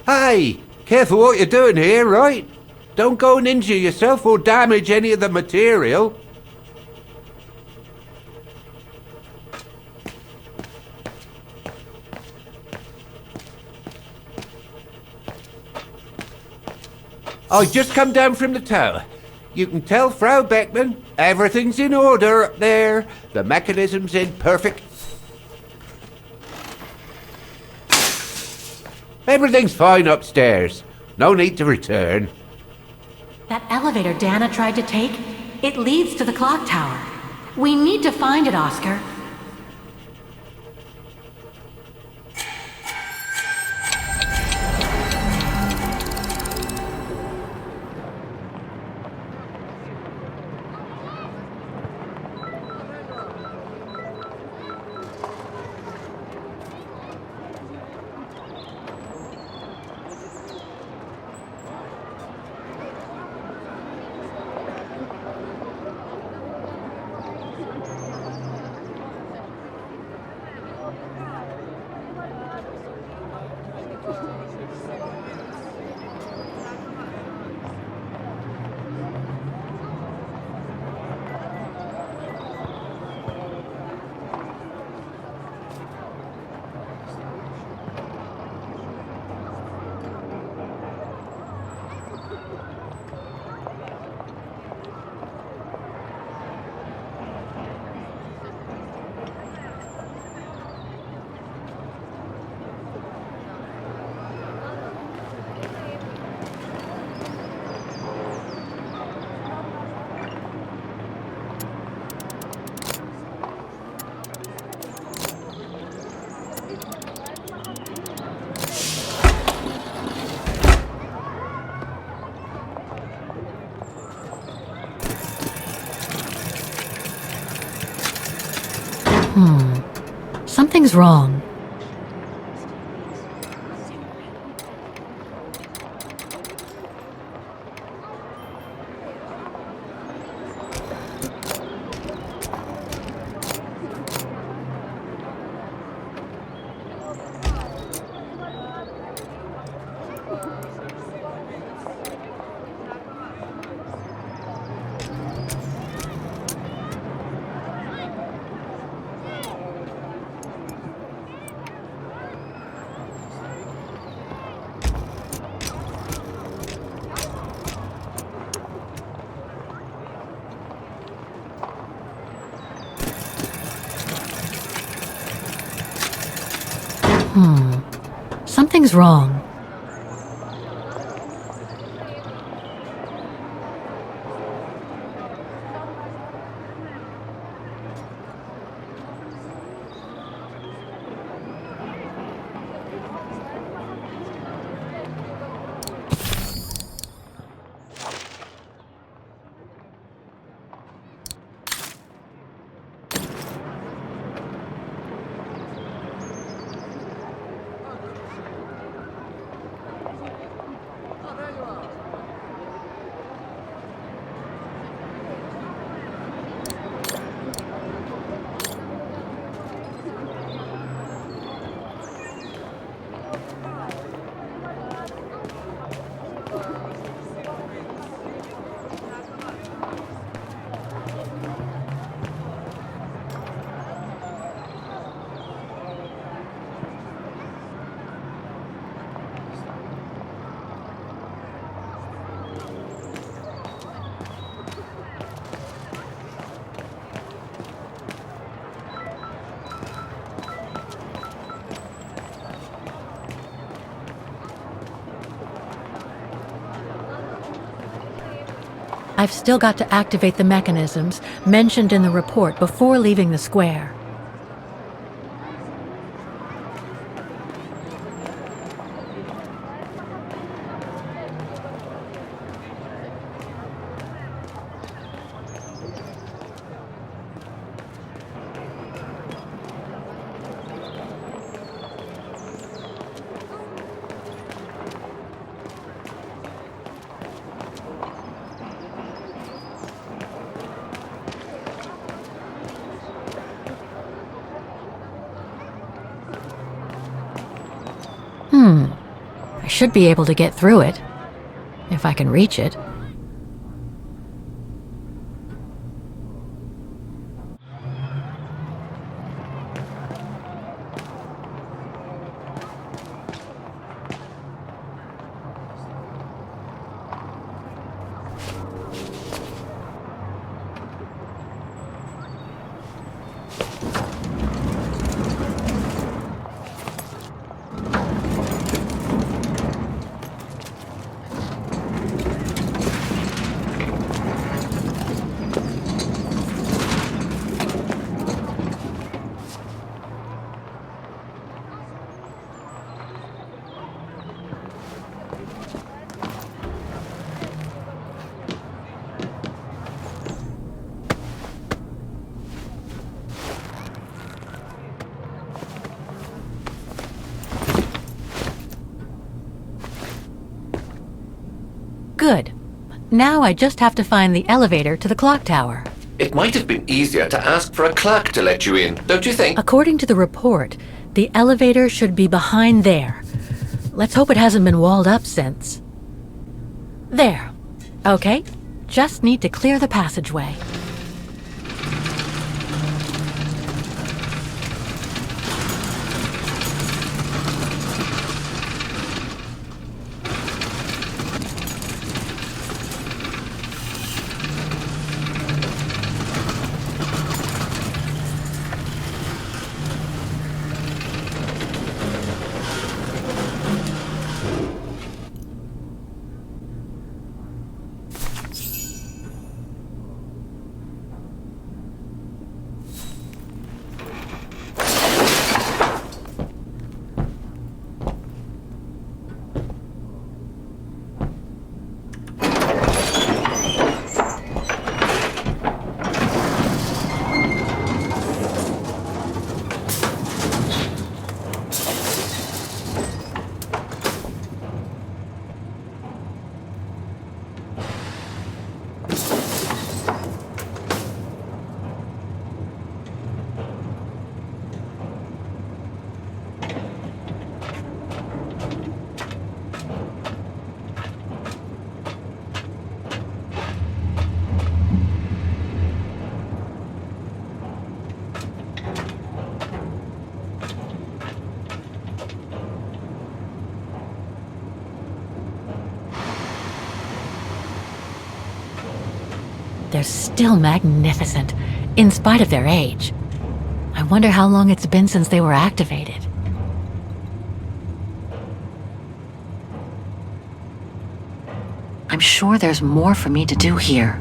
H: Hey, careful what you're doing here, right? Don't go and injure yourself or damage any of the material. I just come down from the tower. You can tell Frau Beckman everything's in order up there. The mechanism's in perfect... Everything's fine upstairs. No need to return.
A: That elevator Dana tried to take, it leads to the clock tower. We need to find it, Oscar. Something's wrong. Something's wrong. I've still got to activate the mechanisms mentioned in the report before leaving the square. I should be able to get through it, if I can reach it. Good. Now I just have to find the elevator to the clock tower.
G: It might have been easier to ask for a clerk to let you in, don't you think?
A: According to the report, the elevator should be behind there. Let's hope it hasn't been walled up since. There. Okay. Just need to clear the passageway. They're still magnificent, in spite of their age. I wonder how long it's been since they were activated. I'm sure there's more for me to do here.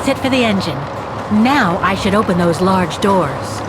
A: That's it for the engine. Now I should open those large doors.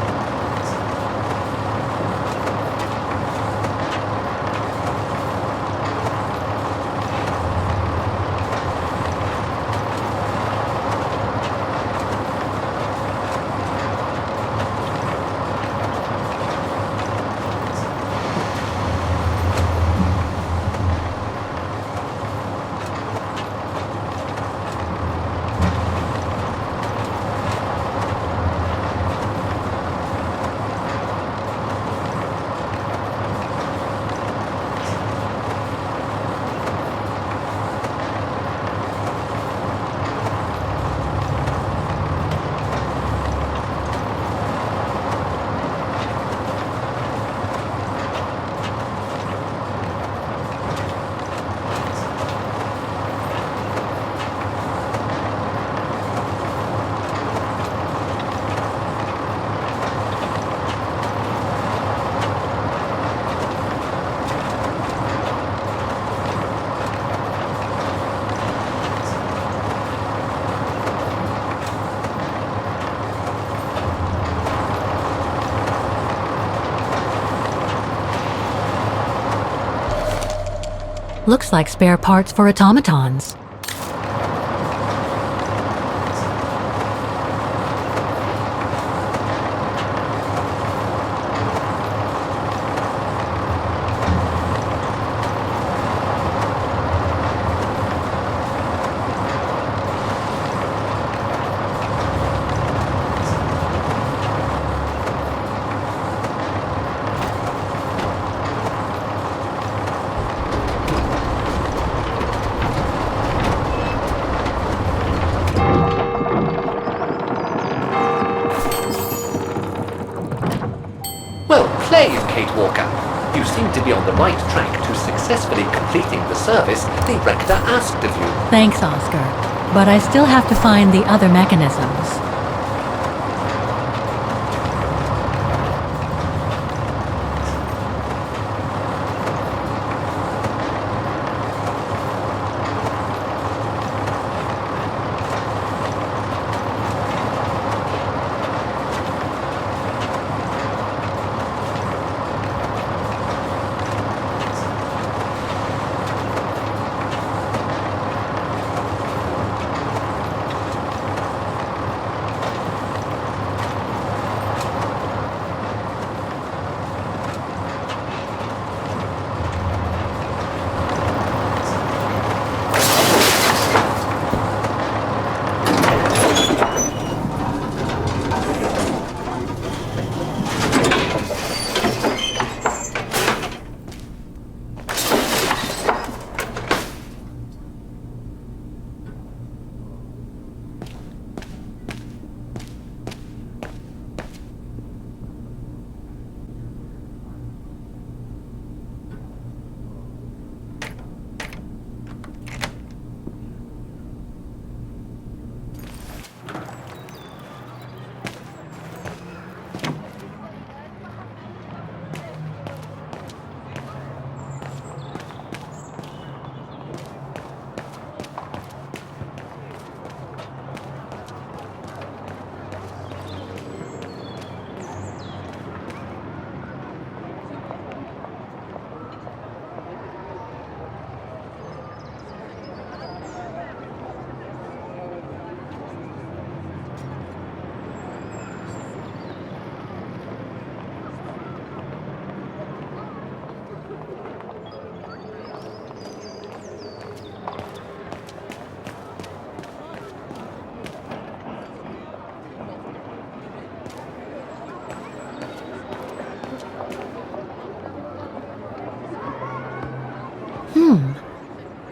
A: Looks like spare parts for automatons.
G: Well played, Kate Walker. You seem to be on the right track to successfully completing the service the Rector asked of you.
A: Thanks, Oscar. But I still have to find the other mechanisms.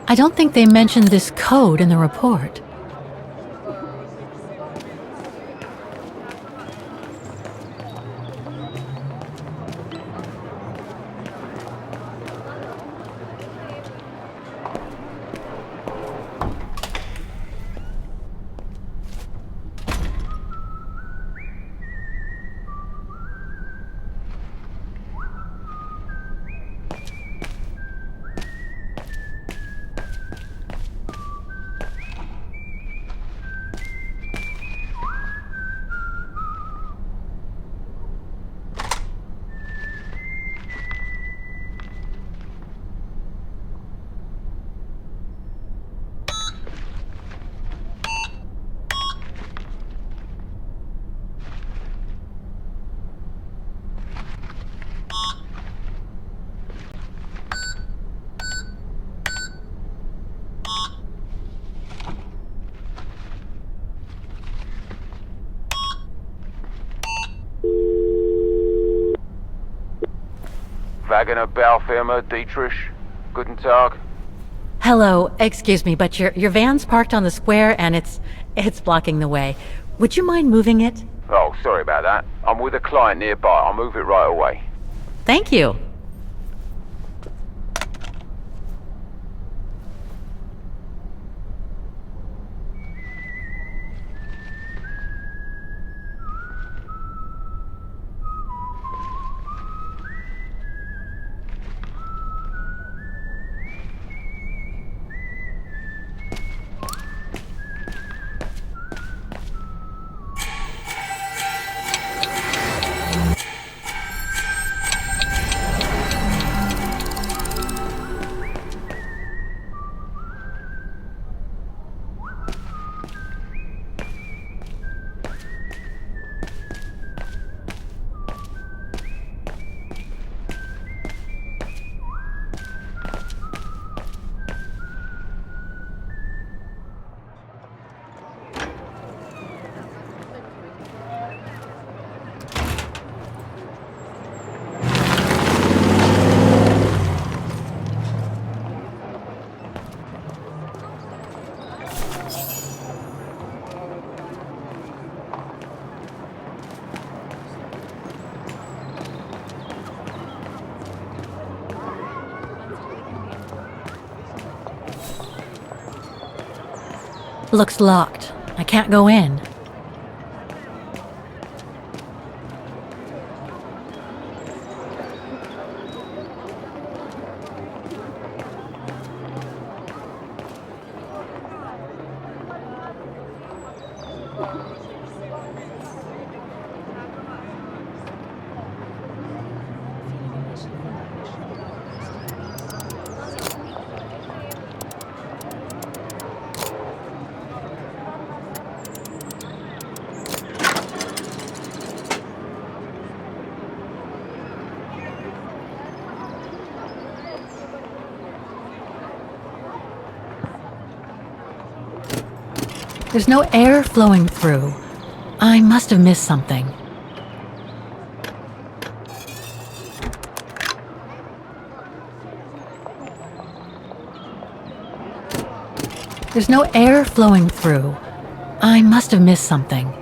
A: I don't think they mentioned this code in the report.
O: Wagner Baufirma, Dietrich. Guten Tag.
A: Hello, excuse me, but your van's parked on the square and it's blocking the way. Would you mind moving it?
O: Oh, sorry about that. I'm with a client nearby. I'll move it right away.
A: Thank you. Looks locked. I can't go in. There's no air flowing through. I must have missed something. There's no air flowing through. I must have missed something.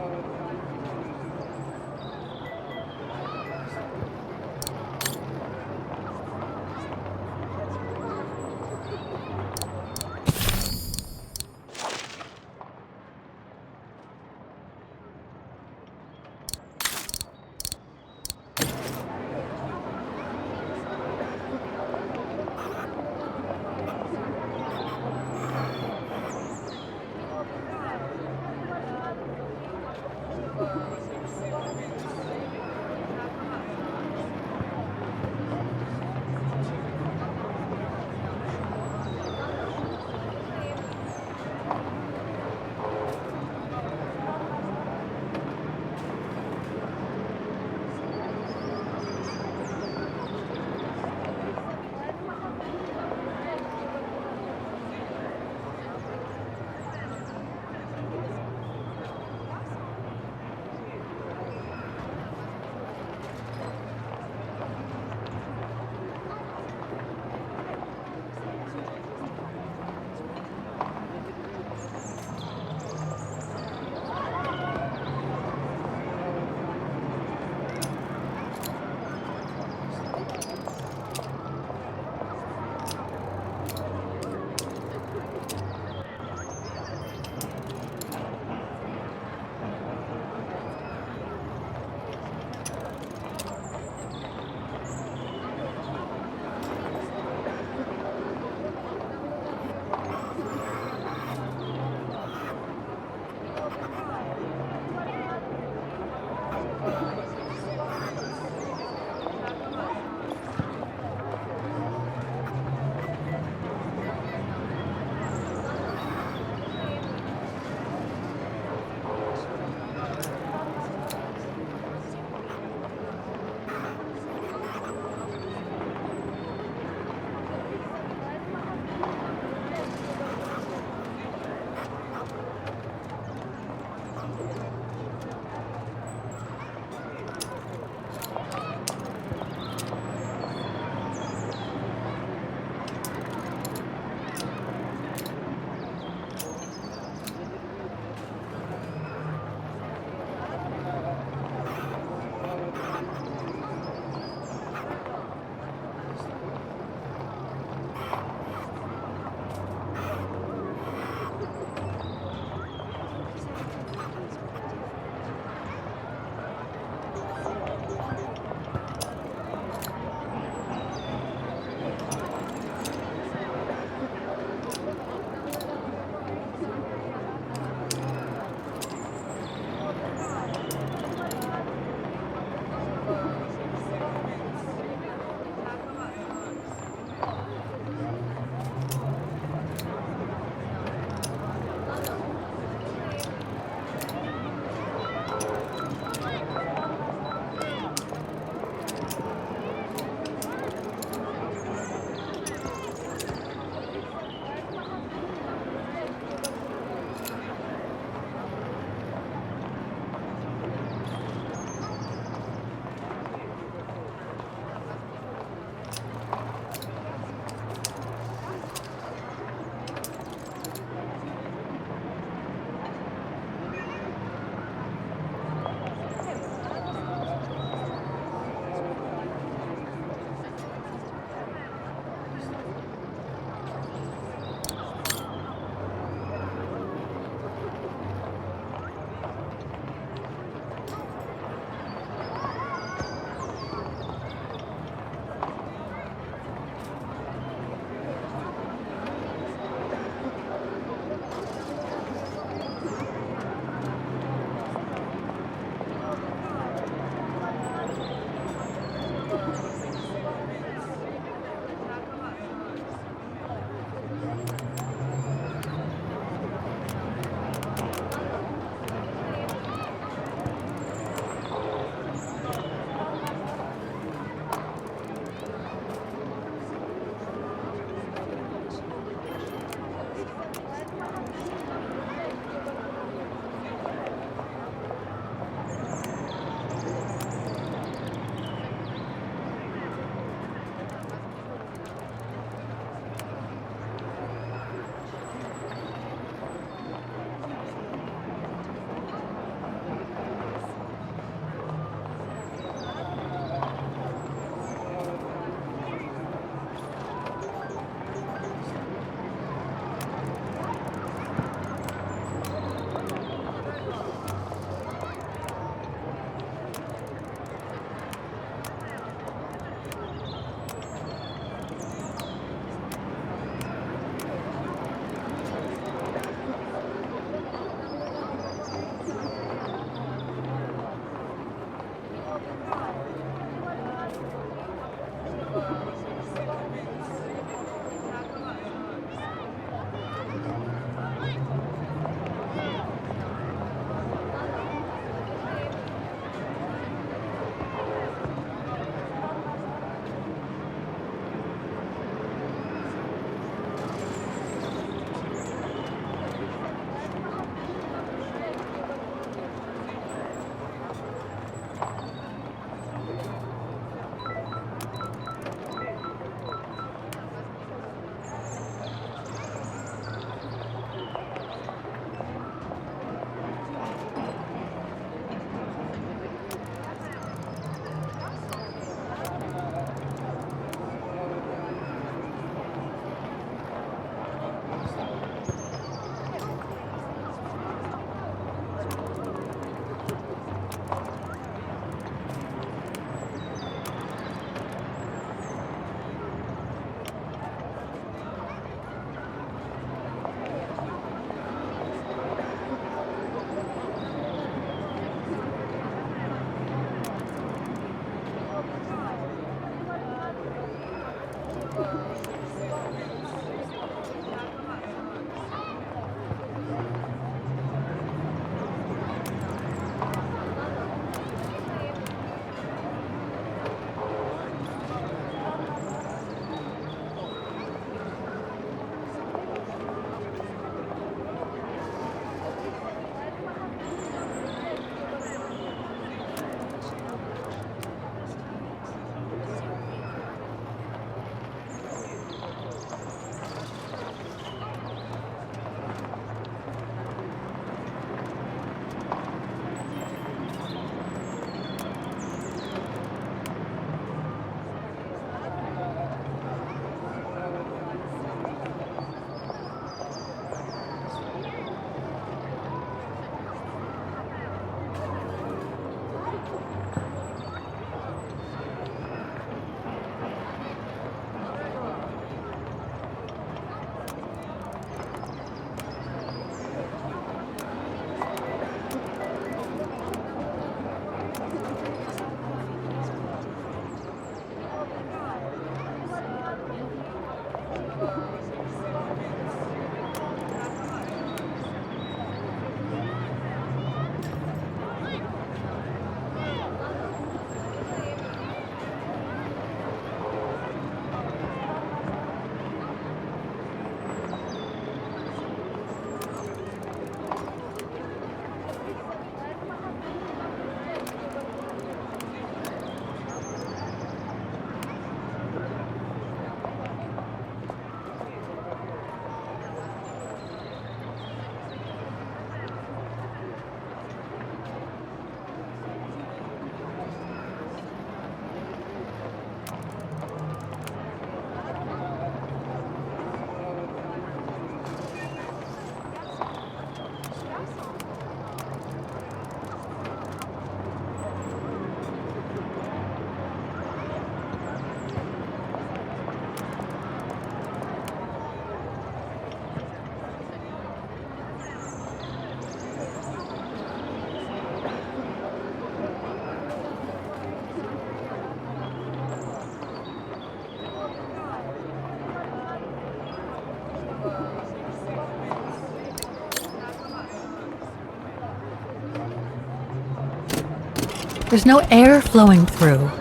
A: There's no air flowing through.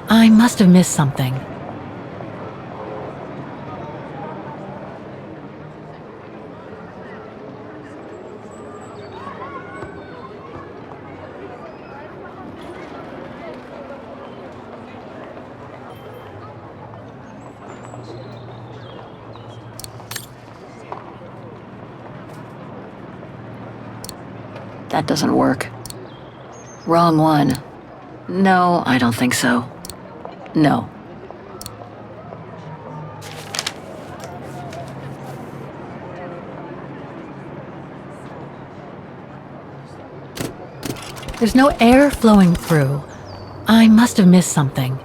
A: I must have missed something.
P: That doesn't work. Wrong one. No, I don't think so. No.
A: There's no air flowing through. I must have missed something.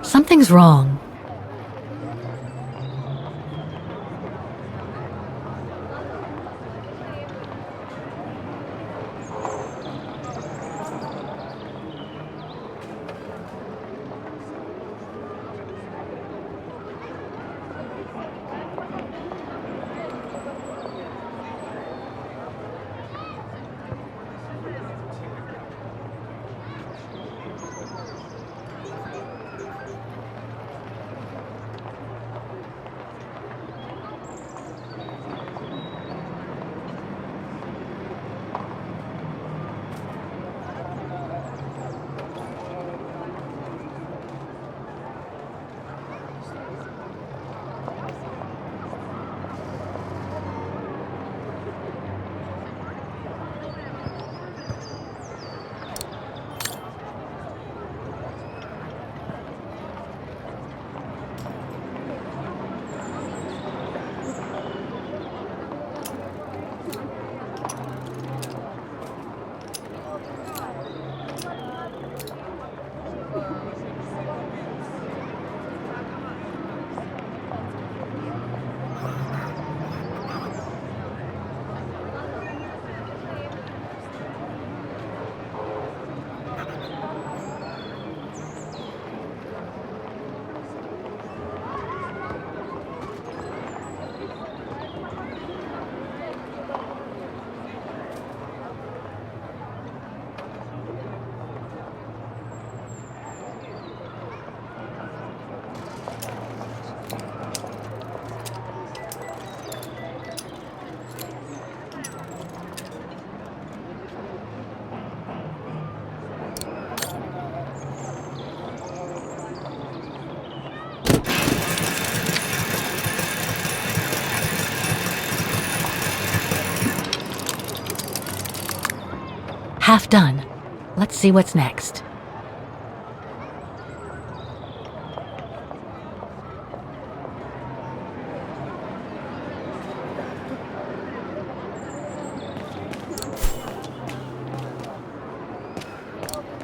A: Something's wrong. Half done. Let's see what's next.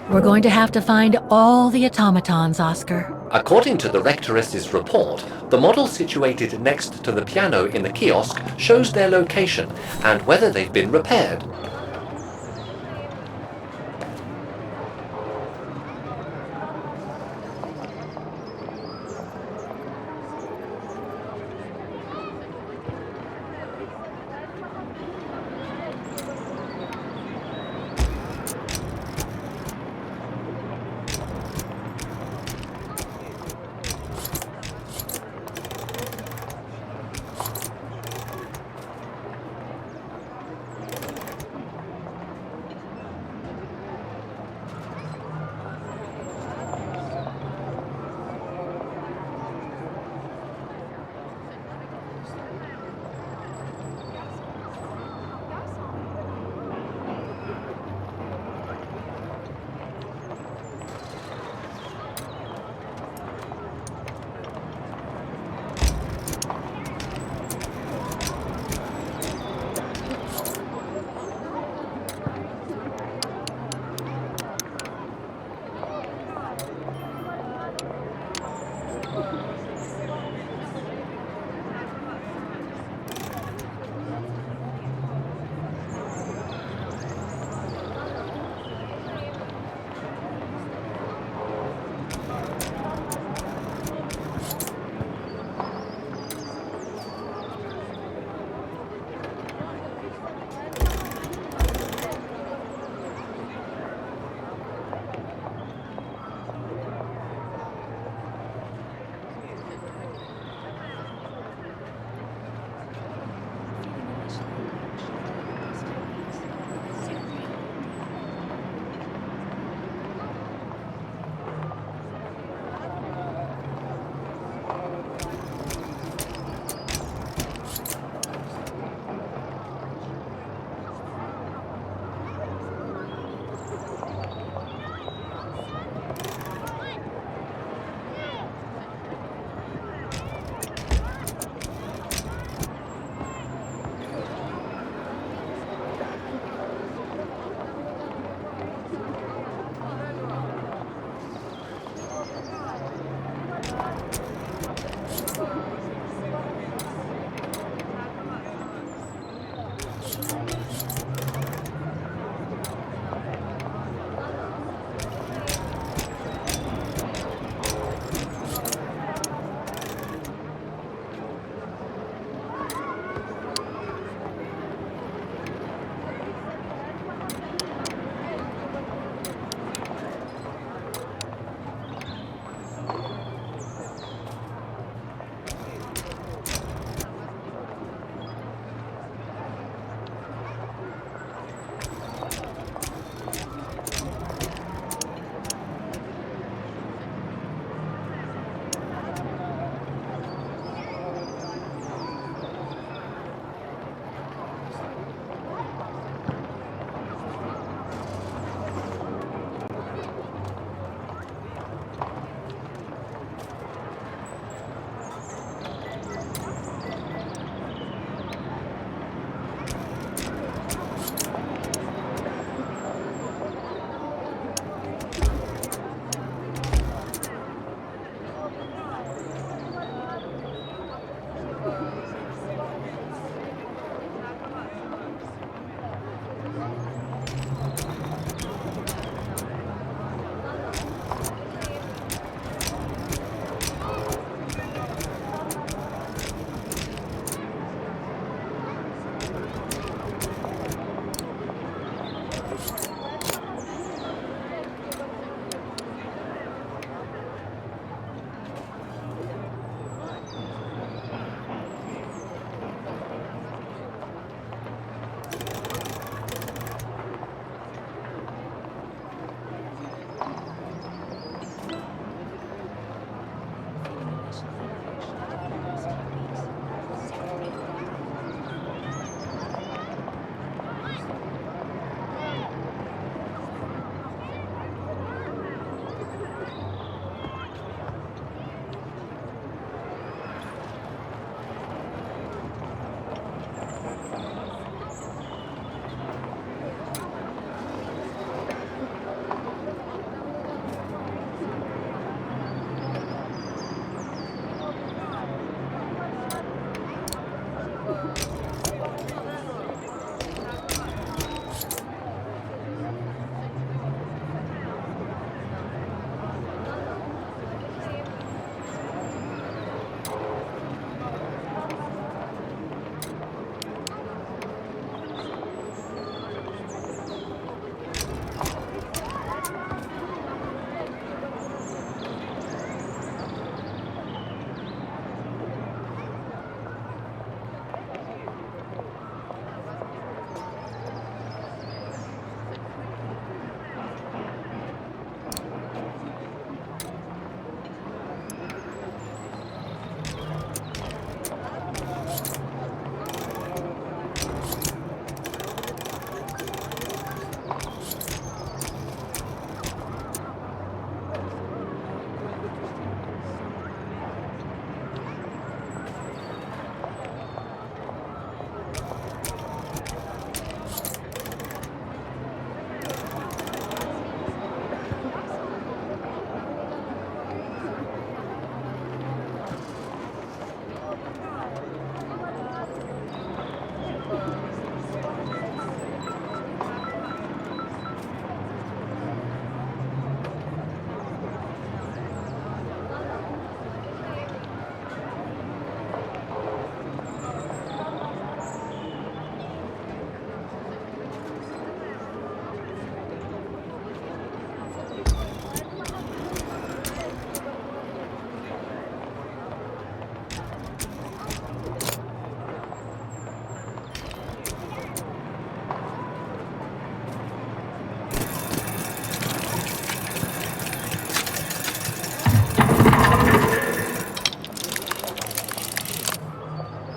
A: We're going to have to find all the automatons, Oscar.
G: According to the Rectoress's report, the model situated next to the piano in the kiosk shows their location and whether they've been repaired.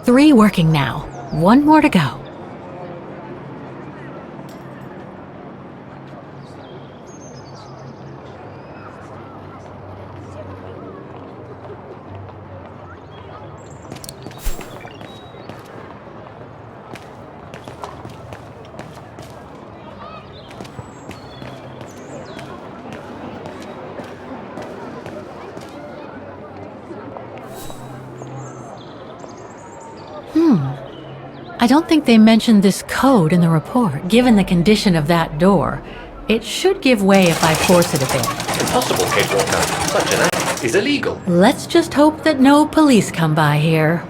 A: 3 working now. 1 more to go. I don't think they mentioned this code in the report. Given the condition of that door, it should give way if I force it a bit.
G: Impossible, Kate Walker. Such an act is illegal.
A: Let's just hope that no police come by here.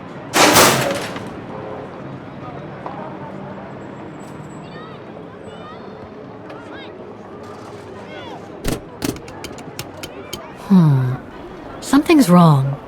A: Something's wrong.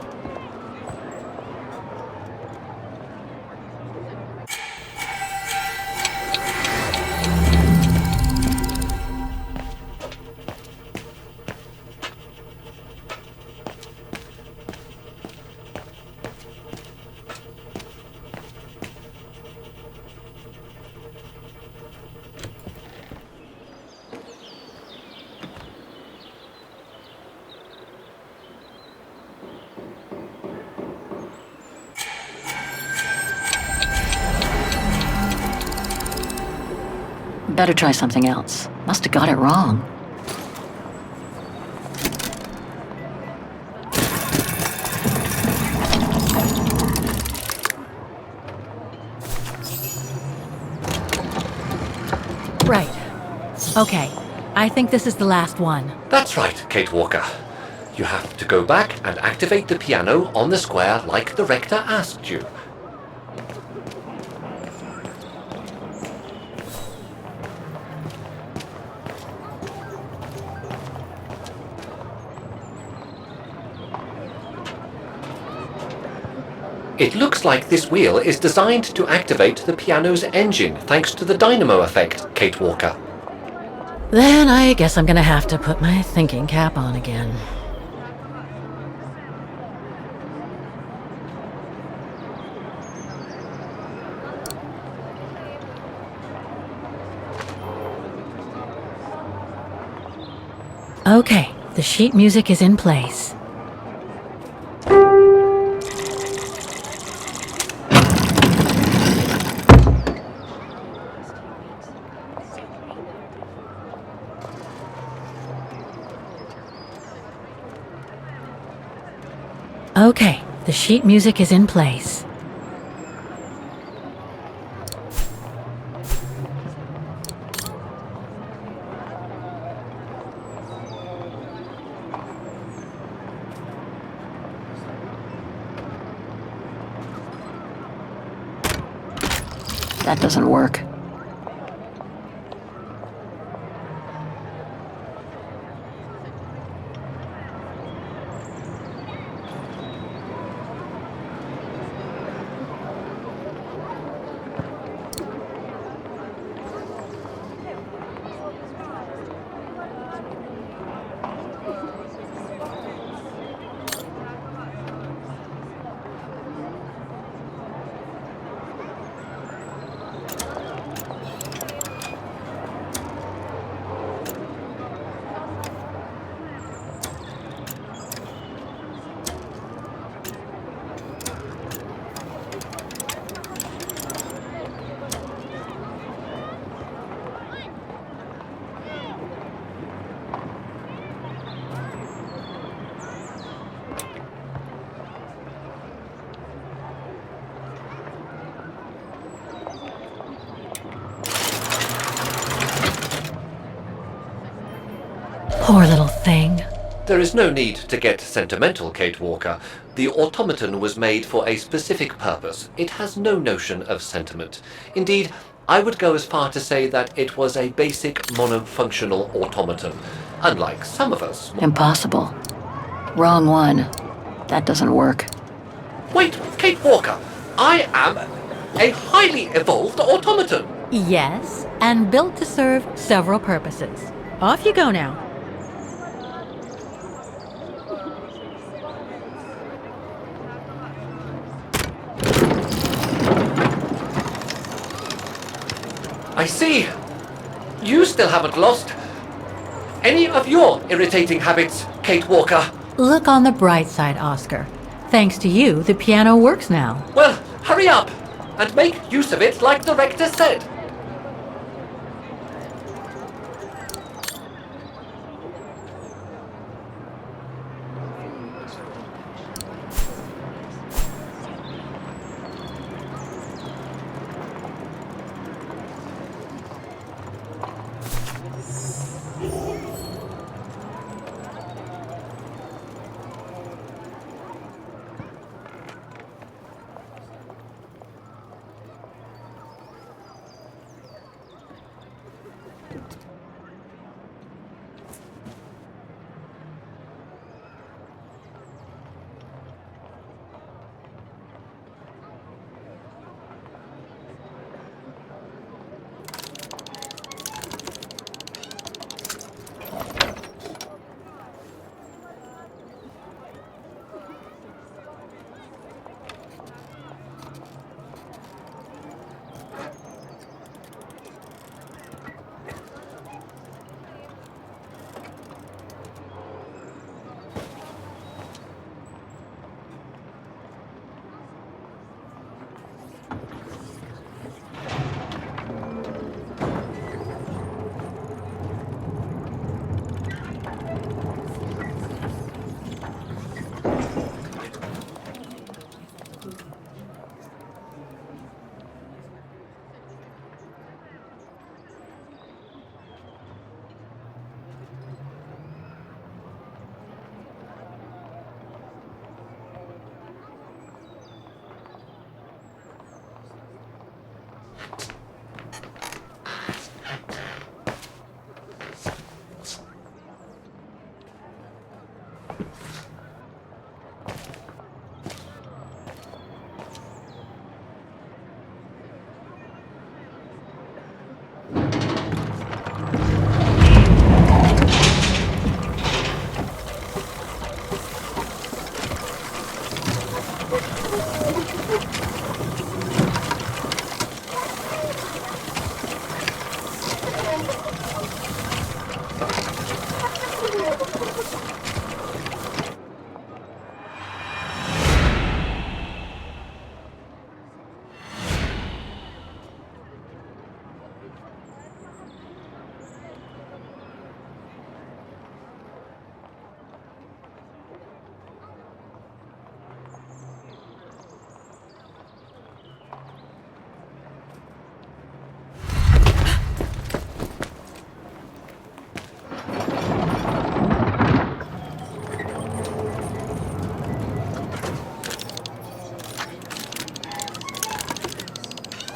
P: Better try something else. Must have got it wrong.
A: Right. Okay. I think this is the last one.
G: That's right, Kate Walker. You have to go back and activate the piano on the square like the rector asked you. It looks like this wheel is designed to activate the piano's engine thanks to the dynamo effect, Kate Walker.
A: Then I guess I'm gonna have to put my thinking cap on again. Okay, the sheet music is in place. Okay, the sheet music is in place.
P: That doesn't work.
A: Poor little thing.
G: There is no need to get sentimental, Kate Walker. The automaton was made for a specific purpose. It has no notion of sentiment. Indeed, I would go as far to say that it was a basic monofunctional automaton, unlike some of us.
P: Impossible. Wrong one. That doesn't work.
G: Wait, Kate Walker, I am a highly evolved automaton.
A: Yes, and built to serve several purposes. Off you go now.
G: I see. You still haven't lost any of your irritating habits, Kate Walker.
A: Look on the bright side, Oscar. Thanks to you, the piano works now.
G: Well, hurry up and make use of it like the rector said.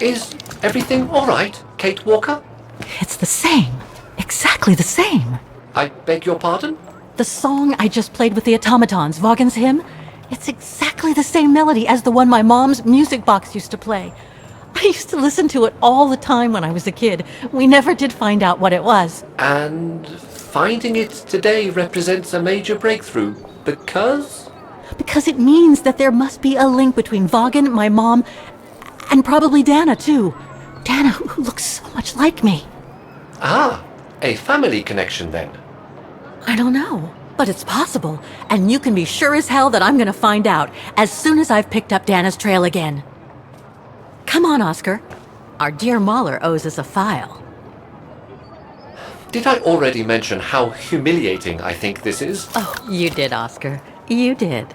G: Is everything all right, Kate Walker?
A: It's the same. Exactly the same.
G: I beg your pardon?
A: The song I just played with the automatons, Vaughan's hymn, it's exactly the same melody as the one my mom's music box used to play. I used to listen to it all the time when I was a kid. We never did find out what it was.
G: And finding it today represents a major breakthrough, because?
A: Because it means that there must be a link between Vaughan, my mom, and probably Dana, too. Dana, who looks so much like me.
G: Ah, a family connection then.
A: I don't know, but it's possible. And you can be sure as hell that I'm gonna find out as soon as I've picked up Dana's trail again. Come on, Oscar. Our dear Mahler owes us a file.
G: Did I already mention how humiliating I think this is?
A: Oh, you did, Oscar. You did.